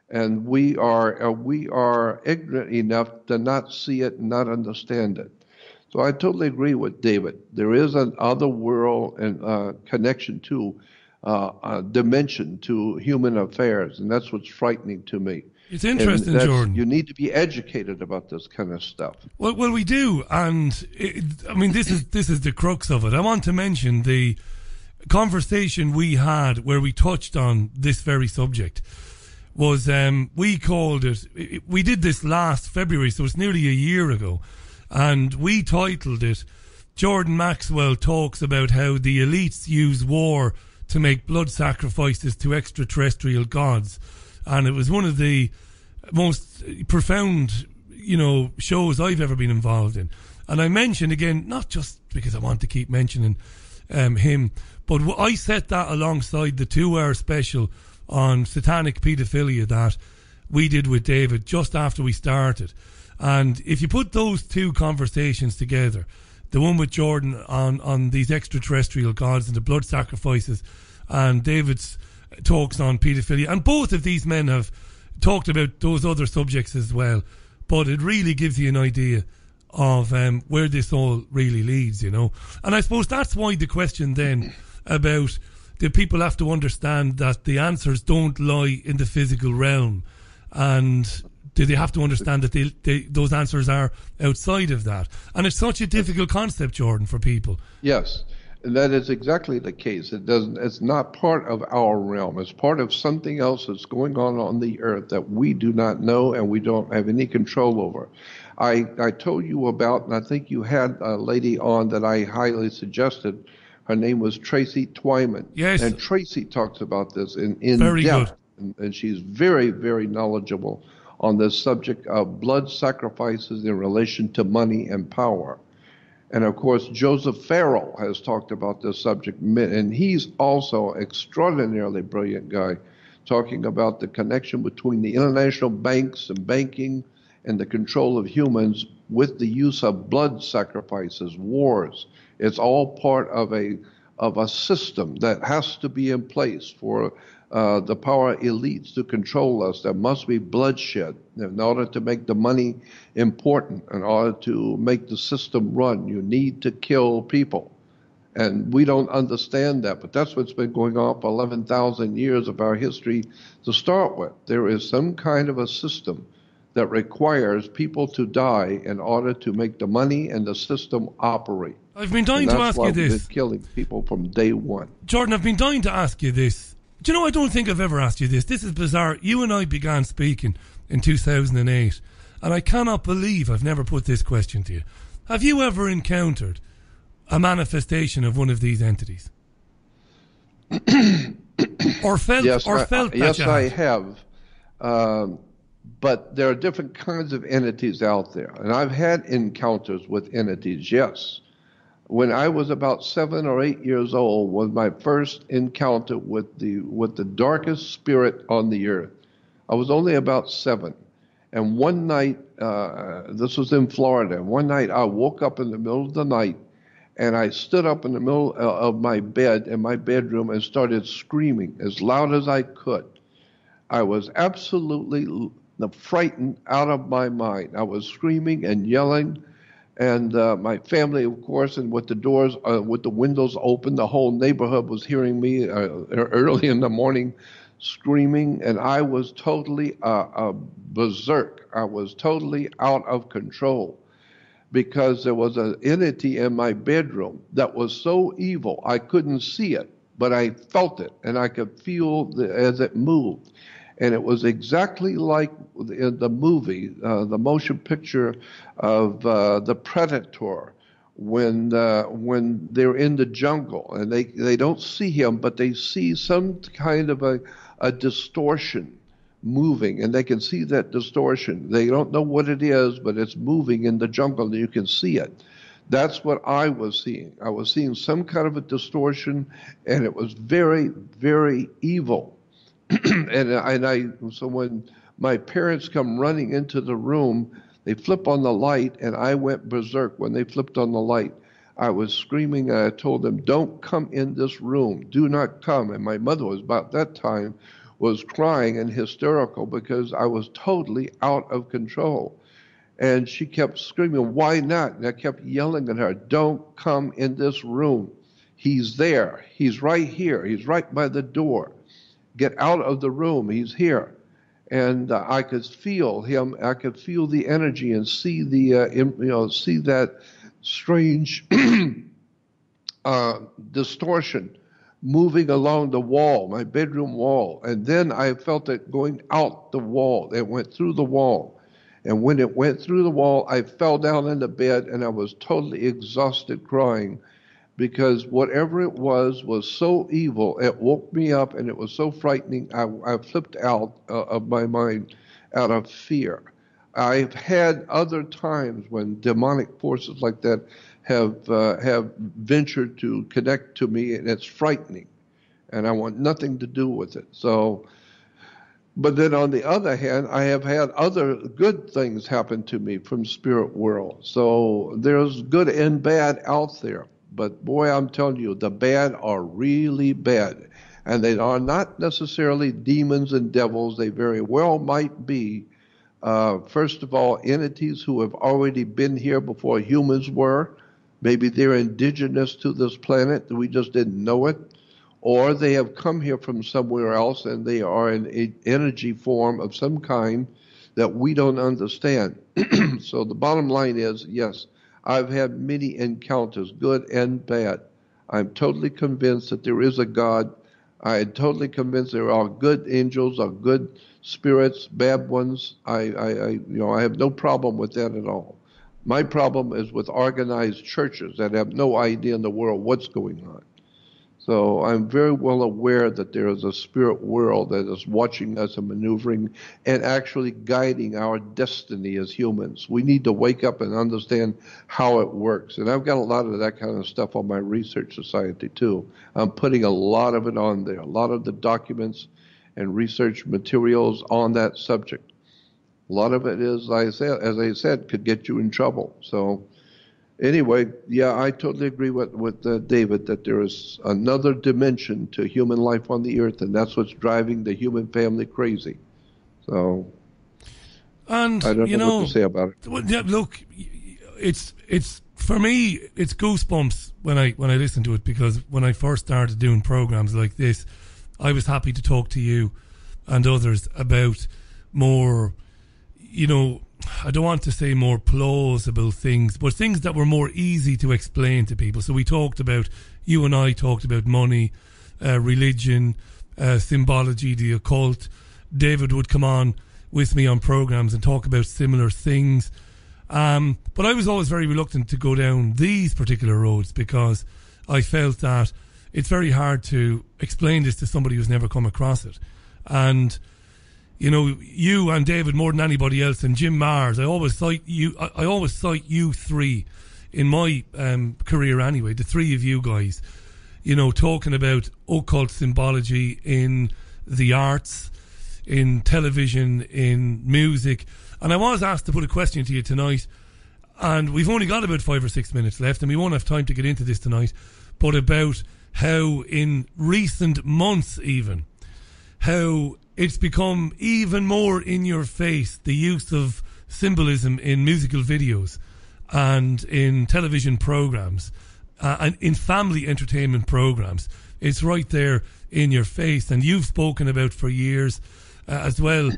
And we are ignorant enough to not see it and not understand it. So I totally agree with David. There is an other world and connection to a dimension to human affairs, and that's what's frightening to me. It's interesting, Jordan. You need to be educated about this kind of stuff. Well, we do, and this is the crux of it. I want to mention the conversation we had where we touched on this very subject. Was we called it? We did this last February, so it's nearly a year ago. And we titled it, Jordan Maxwell talks about how the elites use war to make blood sacrifices to extraterrestrial gods. And it was one of the most profound, shows I've ever been involved in. And I mentioned again, not just because I want to keep mentioning him, but I set that alongside the 2-hour special on satanic paedophilia that we did with David just after we started. And if you put those two conversations together, the one with Jordan on these extraterrestrial gods and the blood sacrifices, and David's talks on paedophilia, and both of these men have talked about those other subjects as well, but it really gives you an idea of where this all really leads, And I suppose that's why the question then about do people have to understand that the answers don't lie in the physical realm, and do they have to understand that those answers are outside of that? And it's such a difficult concept, Jordan, for people. Yes, and that is exactly the case. It's not part of our realm. It's part of something else that's going on the earth that we do not know and we don't have any control over. I told you about, and I think you had a lady on that I highly suggested. Her name was Tracy Twyman. Yes. And Tracy talks about this in very depth. Good. And she's very, very knowledgeable on the subject of blood sacrifices in relation to money and power. And of course, Joseph Farrell has talked about this subject, and he's also an extraordinarily brilliant guy, talking about the connection between the international banks and banking and the control of humans with the use of blood sacrifices, wars. It's all part of a system that has to be in place for the power elites to control us. There must be bloodshed in order to make the money important, in order to make the system run. You need to kill people. And we don't understand that, but that's what's been going on for 11,000 years of our history to start with. There is some kind of a system that requires people to die in order to make the money and the system operate. I've been dying to ask you this. That's why we've been killing people from day one. Jordan, I've been dying to ask you this. Do you know, I don't think I've ever asked you this. This is bizarre. You and I began speaking in 2008, and I cannot believe I've never put this question to you. Have you ever encountered a manifestation of one of these entities? or felt yes, that yes, you I have. But there are different kinds of entities out there. And I've had encounters with entities, yes. When I was about 7 or 8 years old was my first encounter with the darkest spirit on the earth. I was only about 7. And one night, this was in Florida, and one night I woke up in the middle of the night, and I stood up in the middle of my bed in my bedroom and started screaming as loud as I could. I was absolutely frightened out of my mind. I was screaming and yelling, and my family, of course, and with the windows open, the whole neighborhood was hearing me early in the morning screaming, and I was totally berserk. I was totally out of control because there was an entity in my bedroom that was so evil. I couldn't see it, but I felt it, and I could feel as it moved. And it was exactly like in the movie, the motion picture of The Predator, when they're in the jungle and they don't see him, but they see some kind of a distortion moving, and they can see that distortion. They don't know what it is, but it's moving in the jungle, and you can see it. That's what I was seeing. I was seeing some kind of a distortion, and it was very, very evil. So when my parents come running into the room, they flip on the light, and I went berserk when they flipped on the light. I was screaming, and I told them, "Don't come in this room. Do not come." And my mother was about that time was crying and hysterical because I was totally out of control. And she kept screaming, "Why not?" And I kept yelling at her, "Don't come in this room. He's there. He's right here. He's right by the door. Get out of the room. He's here." And I could feel him. I could feel the energy and see see that strange distortion moving along the wall, my bedroom wall. And then I felt it going out the wall. It went through the wall. And when it went through the wall, I fell down in the bed, and I was totally exhausted crying, because whatever it was so evil. It woke me up, and it was so frightening. I flipped out of my mind out of fear. I've had other times when demonic forces like that have ventured to connect to me, and it's frightening, and I want nothing to do with it. So, but then on the other hand, I have had other good things happen to me from spirit world. So there's good and bad out there. But boy, I'm telling you, the bad are really bad. And they are not necessarily demons and devils. They very well might be, first of all, entities who have already been here before humans were. Maybe they're indigenous to this planet, we just didn't know it. Or they have come here from somewhere else, and they are an energy form of some kind that we don't understand. So the bottom line is, yes, I've had many encounters, good and bad. I'm totally convinced that there is a God. I am totally convinced there are good angels, or good spirits, bad ones. I have no problem with that at all. My problem is with organized churches that have no idea in the world what's going on. So I'm very well aware that there is a spirit world that is watching us and maneuvering and actually guiding our destiny as humans. We need to wake up and understand how it works. And I've got a lot of that kind of stuff on my research society too. I'm putting a lot of it on there, a lot of the documents and research materials on that subject. A lot of it is, as I said, could get you in trouble. So anyway, yeah, I totally agree with David that there is another dimension to human life on the earth, and that's what's driving the human family crazy. So, and I don't know what to say about it. Well, yeah, look, it's for me, it's goosebumps when I listen to it, because when I first started doing programs like this, I was happy to talk to you and others about more, I don't want to say more plausible things, but things that were more easy to explain to people. So you and I talked about money, religion, symbology, the occult. David would come on with me on programs and talk about similar things. But I was always very reluctant to go down these particular roads, because I felt that it's very hard to explain this to somebody who's never come across it. And you and David more than anybody else, and Jim Mars, I always cite you three in my career anyway, the three of you guys, talking about occult symbology in the arts, in television, in music. And I was asked to put a question to you tonight, and we've only got about 5 or 6 minutes left, and we won't have time to get into this tonight, but about how in recent months even, how it's become even more in your face, the use of symbolism in musical videos and in television programs and in family entertainment programs. It's right there in your face, and you've spoken about for years as well.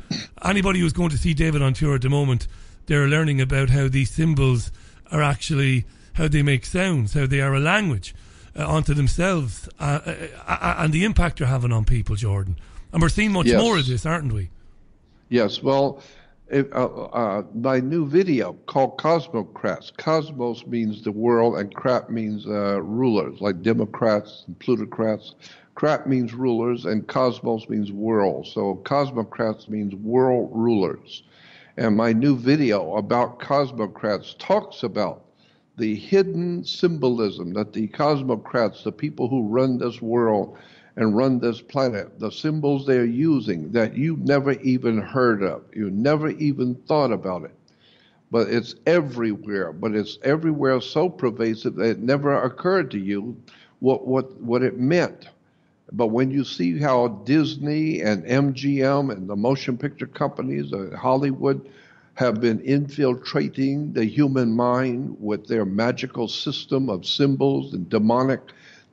Anybody who's going to see David on tour at the moment, they're learning about how these symbols are actually, how they make sounds, how they are a language onto themselves, and the impact they're having on people, Jordan. And we're seeing much more of this, aren't we? Yes. Well, my new video called Cosmocrats. Cosmos means the world, and crat means rulers, like Democrats and plutocrats. Crat means rulers, and cosmos means world. So Cosmocrats means world rulers. And my new video about Cosmocrats talks about the hidden symbolism that the Cosmocrats, the people who run this world and run this planet, the symbols they're using that you never even heard of, you never even thought about it. But it's everywhere. But it's everywhere so pervasive that it never occurred to you what it meant. But when you see how Disney and MGM and the motion picture companies, Hollywood, have been infiltrating the human mind with their magical system of symbols and demonic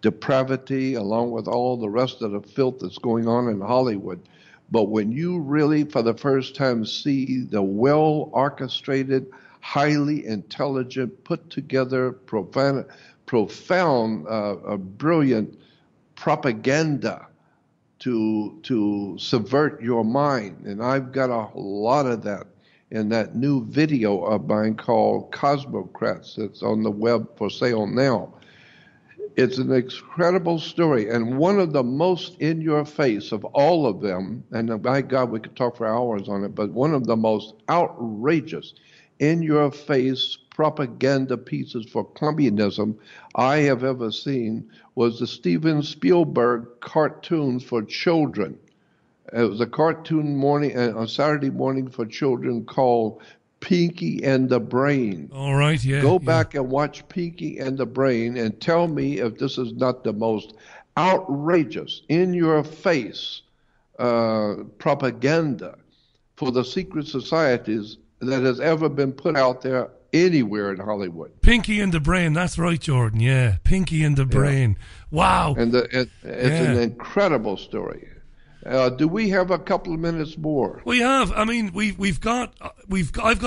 depravity, along with all the rest of the filth that's going on in Hollywood. But when you really, for the first time, see the well-orchestrated, highly intelligent, put-together, profound, brilliant propaganda to subvert your mind, and I've got a lot of that in that new video of mine called Cosmocrats that's on the web for sale now. It's an incredible story, and one of the most in your face of all of them, and by God, we could talk for hours on it, but one of the most outrageous in your face propaganda pieces for communism I have ever seen was the Steven Spielberg cartoons for children. It was a cartoon a Saturday morning for children called Pinky and the Brain. All right, yeah. Go back and watch Pinky and the Brain and tell me if this is not the most outrageous, in-your-face propaganda for the secret societies that has ever been put out there anywhere in Hollywood. Pinky and the Brain, that's right, Jordan, yeah. Pinky and the Brain. Wow. And it's an incredible story. Do we have a couple of minutes more? We have. I mean, I've got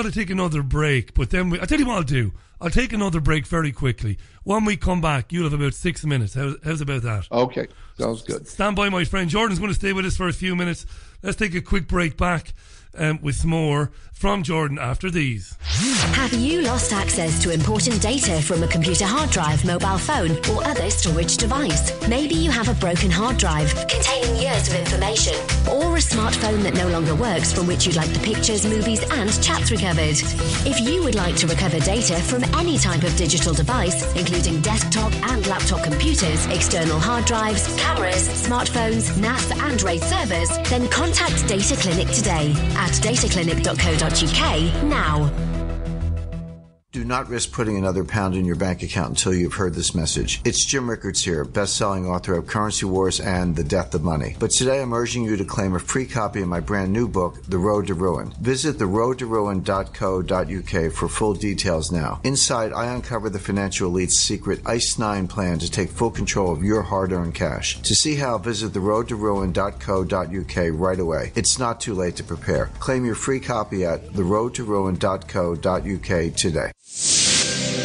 to take another break, but then I'll tell you what I'll do. I'll take another break very quickly. When we come back, you'll have about 6 minutes. How's about that? Okay, sounds good. Stand by, my friend. Jordan's going to stay with us for a few minutes. Let's take a quick break back. with some more from Jordan after these. Have you lost access to important data from a computer hard drive, mobile phone, or other storage device? Maybe you have a broken hard drive containing years of information, or a smartphone that no longer works from which you'd like the pictures, movies, and chats recovered. If you would like to recover data from any type of digital device, including desktop and laptop computers, external hard drives, cameras, smartphones, NAS, and RAID servers, then contact Data Clinic today at dataclinic.co.uk now. Do not risk putting another pound in your bank account until you've heard this message. It's Jim Rickards here, best-selling author of Currency Wars and The Death of Money. But today I'm urging you to claim a free copy of my brand new book, The Road to Ruin. Visit theroadtoruin.co.uk for full details now. Inside, I uncover the financial elite's secret ICE 9 plan to take full control of your hard-earned cash. To see how, visit theroadtoruin.co.uk right away. It's not too late to prepare. Claim your free copy at theroadtoruin.co.uk today.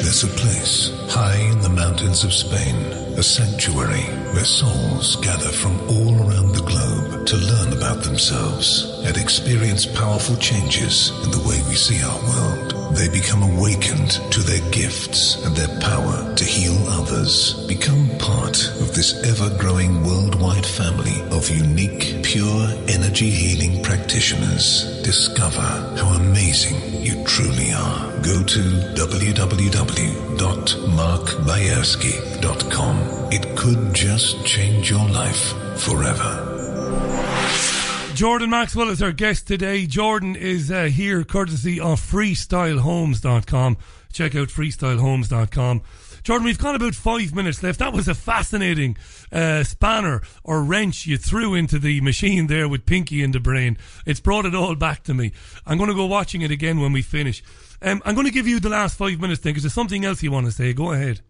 There's a place high in the mountains of Spain, a sanctuary where souls gather from all around the globe to learn about themselves and experience powerful changes in the way we see our world. They become awakened to their gifts and their power to heal others. Become part of this ever-growing worldwide family of unique, pure energy healing practitioners. Discover how amazing you truly are. Go to www.markbayerski.com. It could just change your life forever. Jordan Maxwell is our guest today. Jordan is here courtesy of freestylehomes.com. Check out freestylehomes.com. Jordan, we've got about 5 minutes left. That was a fascinating spanner or wrench you threw into the machine there with Pinky in the brain. It's brought it all back to me. I'm going to go watching it again when we finish. I'm going to give you the last 5 minutes then, because there's something else you want to say. Go ahead.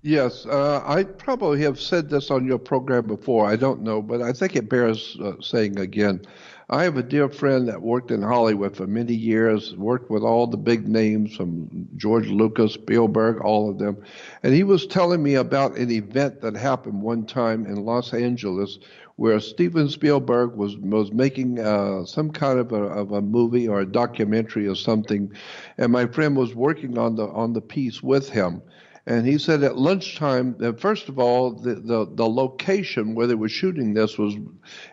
Yes, I probably have said this on your program before. I don't know, but I think it bears saying again. I have a dear friend that worked in Hollywood for many years, worked with all the big names from George Lucas, Spielberg, all of them. And he was telling me about an event that happened one time in Los Angeles where Steven Spielberg was making some kind of a movie or a documentary or something. And my friend was working on the piece with him. And he said at lunchtime, first of all, the location where they were shooting this was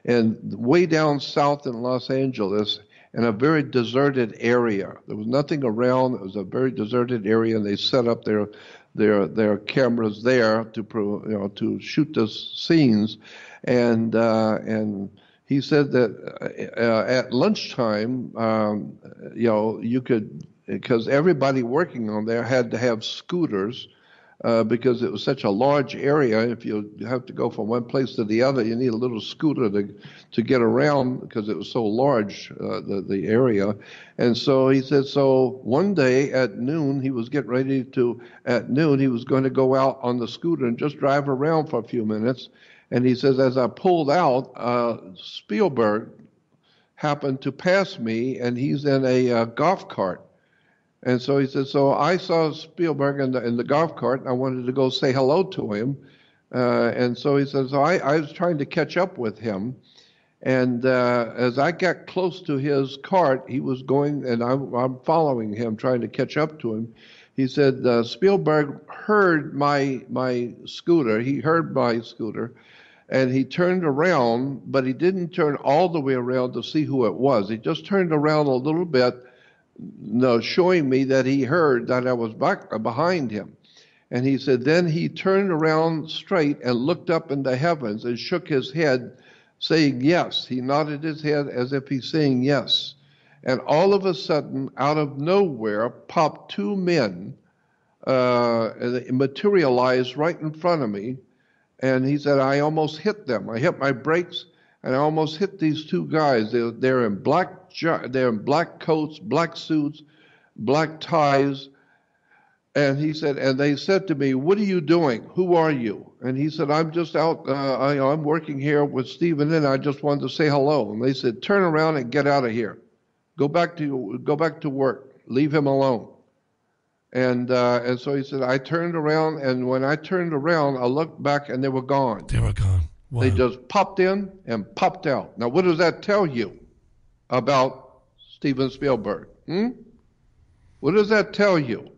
way down south in Los Angeles in a very deserted area. There was nothing around. It was a very deserted area, and they set up their cameras there to shoot the scenes. And he said that at lunchtime, you could, because everybody working on there had to have scooters. Because it was such a large area, if you have to go from one place to the other, you need a little scooter to get around because it was so large, the area. And so he said, so one day at noon, he was getting ready he was going to go out on the scooter and just drive around for a few minutes. And he says, as I pulled out, Spielberg happened to pass me, and he's in a golf cart. And so he said, so I saw Spielberg in the golf cart, and I wanted to go say hello to him. And so he says, so I was trying to catch up with him. And as I got close to his cart, he was going, and I'm following him, trying to catch up to him. He said, Spielberg heard my scooter. He heard my scooter. And he turned around, but he didn't turn all the way around to see who it was. He just turned around a little bit, showing me that he heard that I was back behind him. And he said, then he turned around straight and looked up in the heavens and shook his head, saying yes. He nodded his head as if he's saying yes. And all of a sudden, out of nowhere, popped two men, materialized right in front of me. And he said, I almost hit them. I hit my brakes, and I almost hit these two guys. They're in black coats, black suits, black ties. And he said, and they said to me, what are you doing? Who are you? And he said, I'm just out. I'm working here with Stephen, and I just wanted to say hello. And they said, turn around and get out of here. Go back to work. Leave him alone. And so he said, I turned around, and when I turned around, I looked back, and they were gone. They were gone. Wow. They just popped in and popped out. Now, what does that tell you about Steven Spielberg. What does that tell you?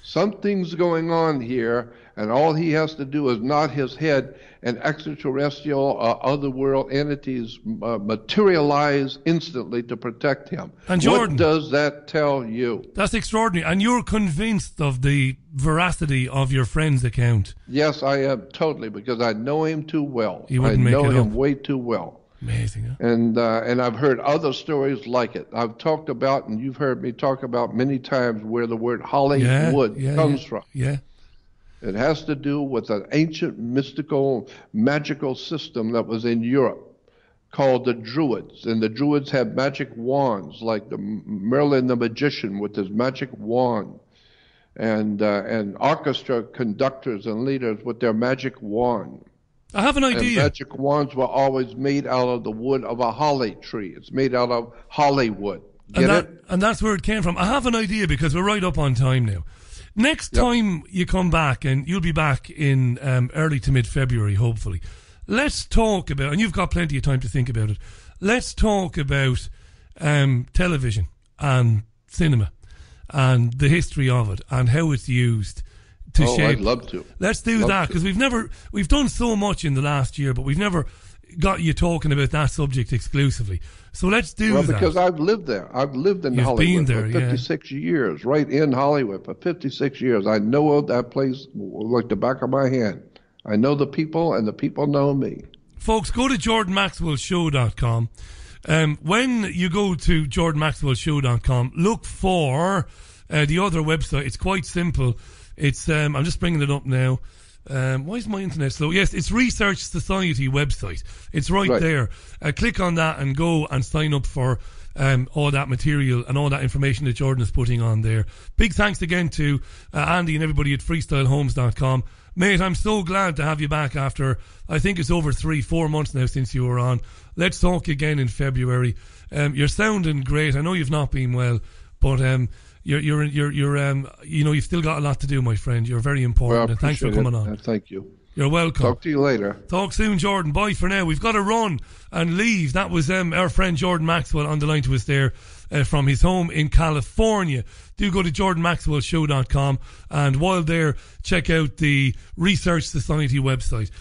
Something's going on here, and all he has to do is nod his head, and extraterrestrial otherworld entities materialize instantly to protect him. And Jordan, what does that tell you? That's extraordinary. And you're convinced of the veracity of your friend's account? Yes, I am, totally, because I know him too well. You wouldn't make it up. I know him way too well. Amazing. Huh? And I've heard other stories like it. I've talked about, and you've heard me talk about many times, where the word Hollywood comes from. Yeah. It has to do with an ancient, mystical, magical system that was in Europe called the Druids. And the Druids had magic wands, like the Merlin the magician with his magic wand, and orchestra conductors and leaders with their magic wand. I have an idea. And magic wands were always made out of the wood of a holly tree. It's made out of Hollywood. And that's where it came from. I have an idea, because we're right up on time now. Next time you come back, and you'll be back in early to mid-February, hopefully, let's talk about, and you've got plenty of time to think about it, let's talk about television and cinema and the history of it and how it's used to shape. I'd love to. Let's do that, because we've done so much in the last year, but we've never got you talking about that subject exclusively. So let's do that. Well, because I've lived there. I've lived in Hollywood for 56 years, right in Hollywood for 56 years. I know that place like the back of my hand. I know the people, and the people know me. Folks, go to jordanmaxwellshow.com. When you go to jordanmaxwellshow.com, look for the other website. It's quite simple. It's I'm just bringing it up now. Why is my internet slow? Yes, it's Research Society website. It's right there. Click on that and go and sign up for all that material and all that information that Jordan is putting on there. Big thanks again to Andy and everybody at freestylehomes.com. Mate, I'm so glad to have you back after, I think it's over 3-4 months now since you were on. Let's talk again in February. You're sounding great. I know you've not been well, but you've still got a lot to do, my friend. You're very important. Well, and thanks for coming on. Thank you. You're welcome. Talk to you later. Talk soon, Jordan. Bye for now. We've got to run and leave. That was our friend Jordan Maxwell on the line to us there from his home in California. Do go to jordanmaxwellshow.com, and while there, check out the Research Society website.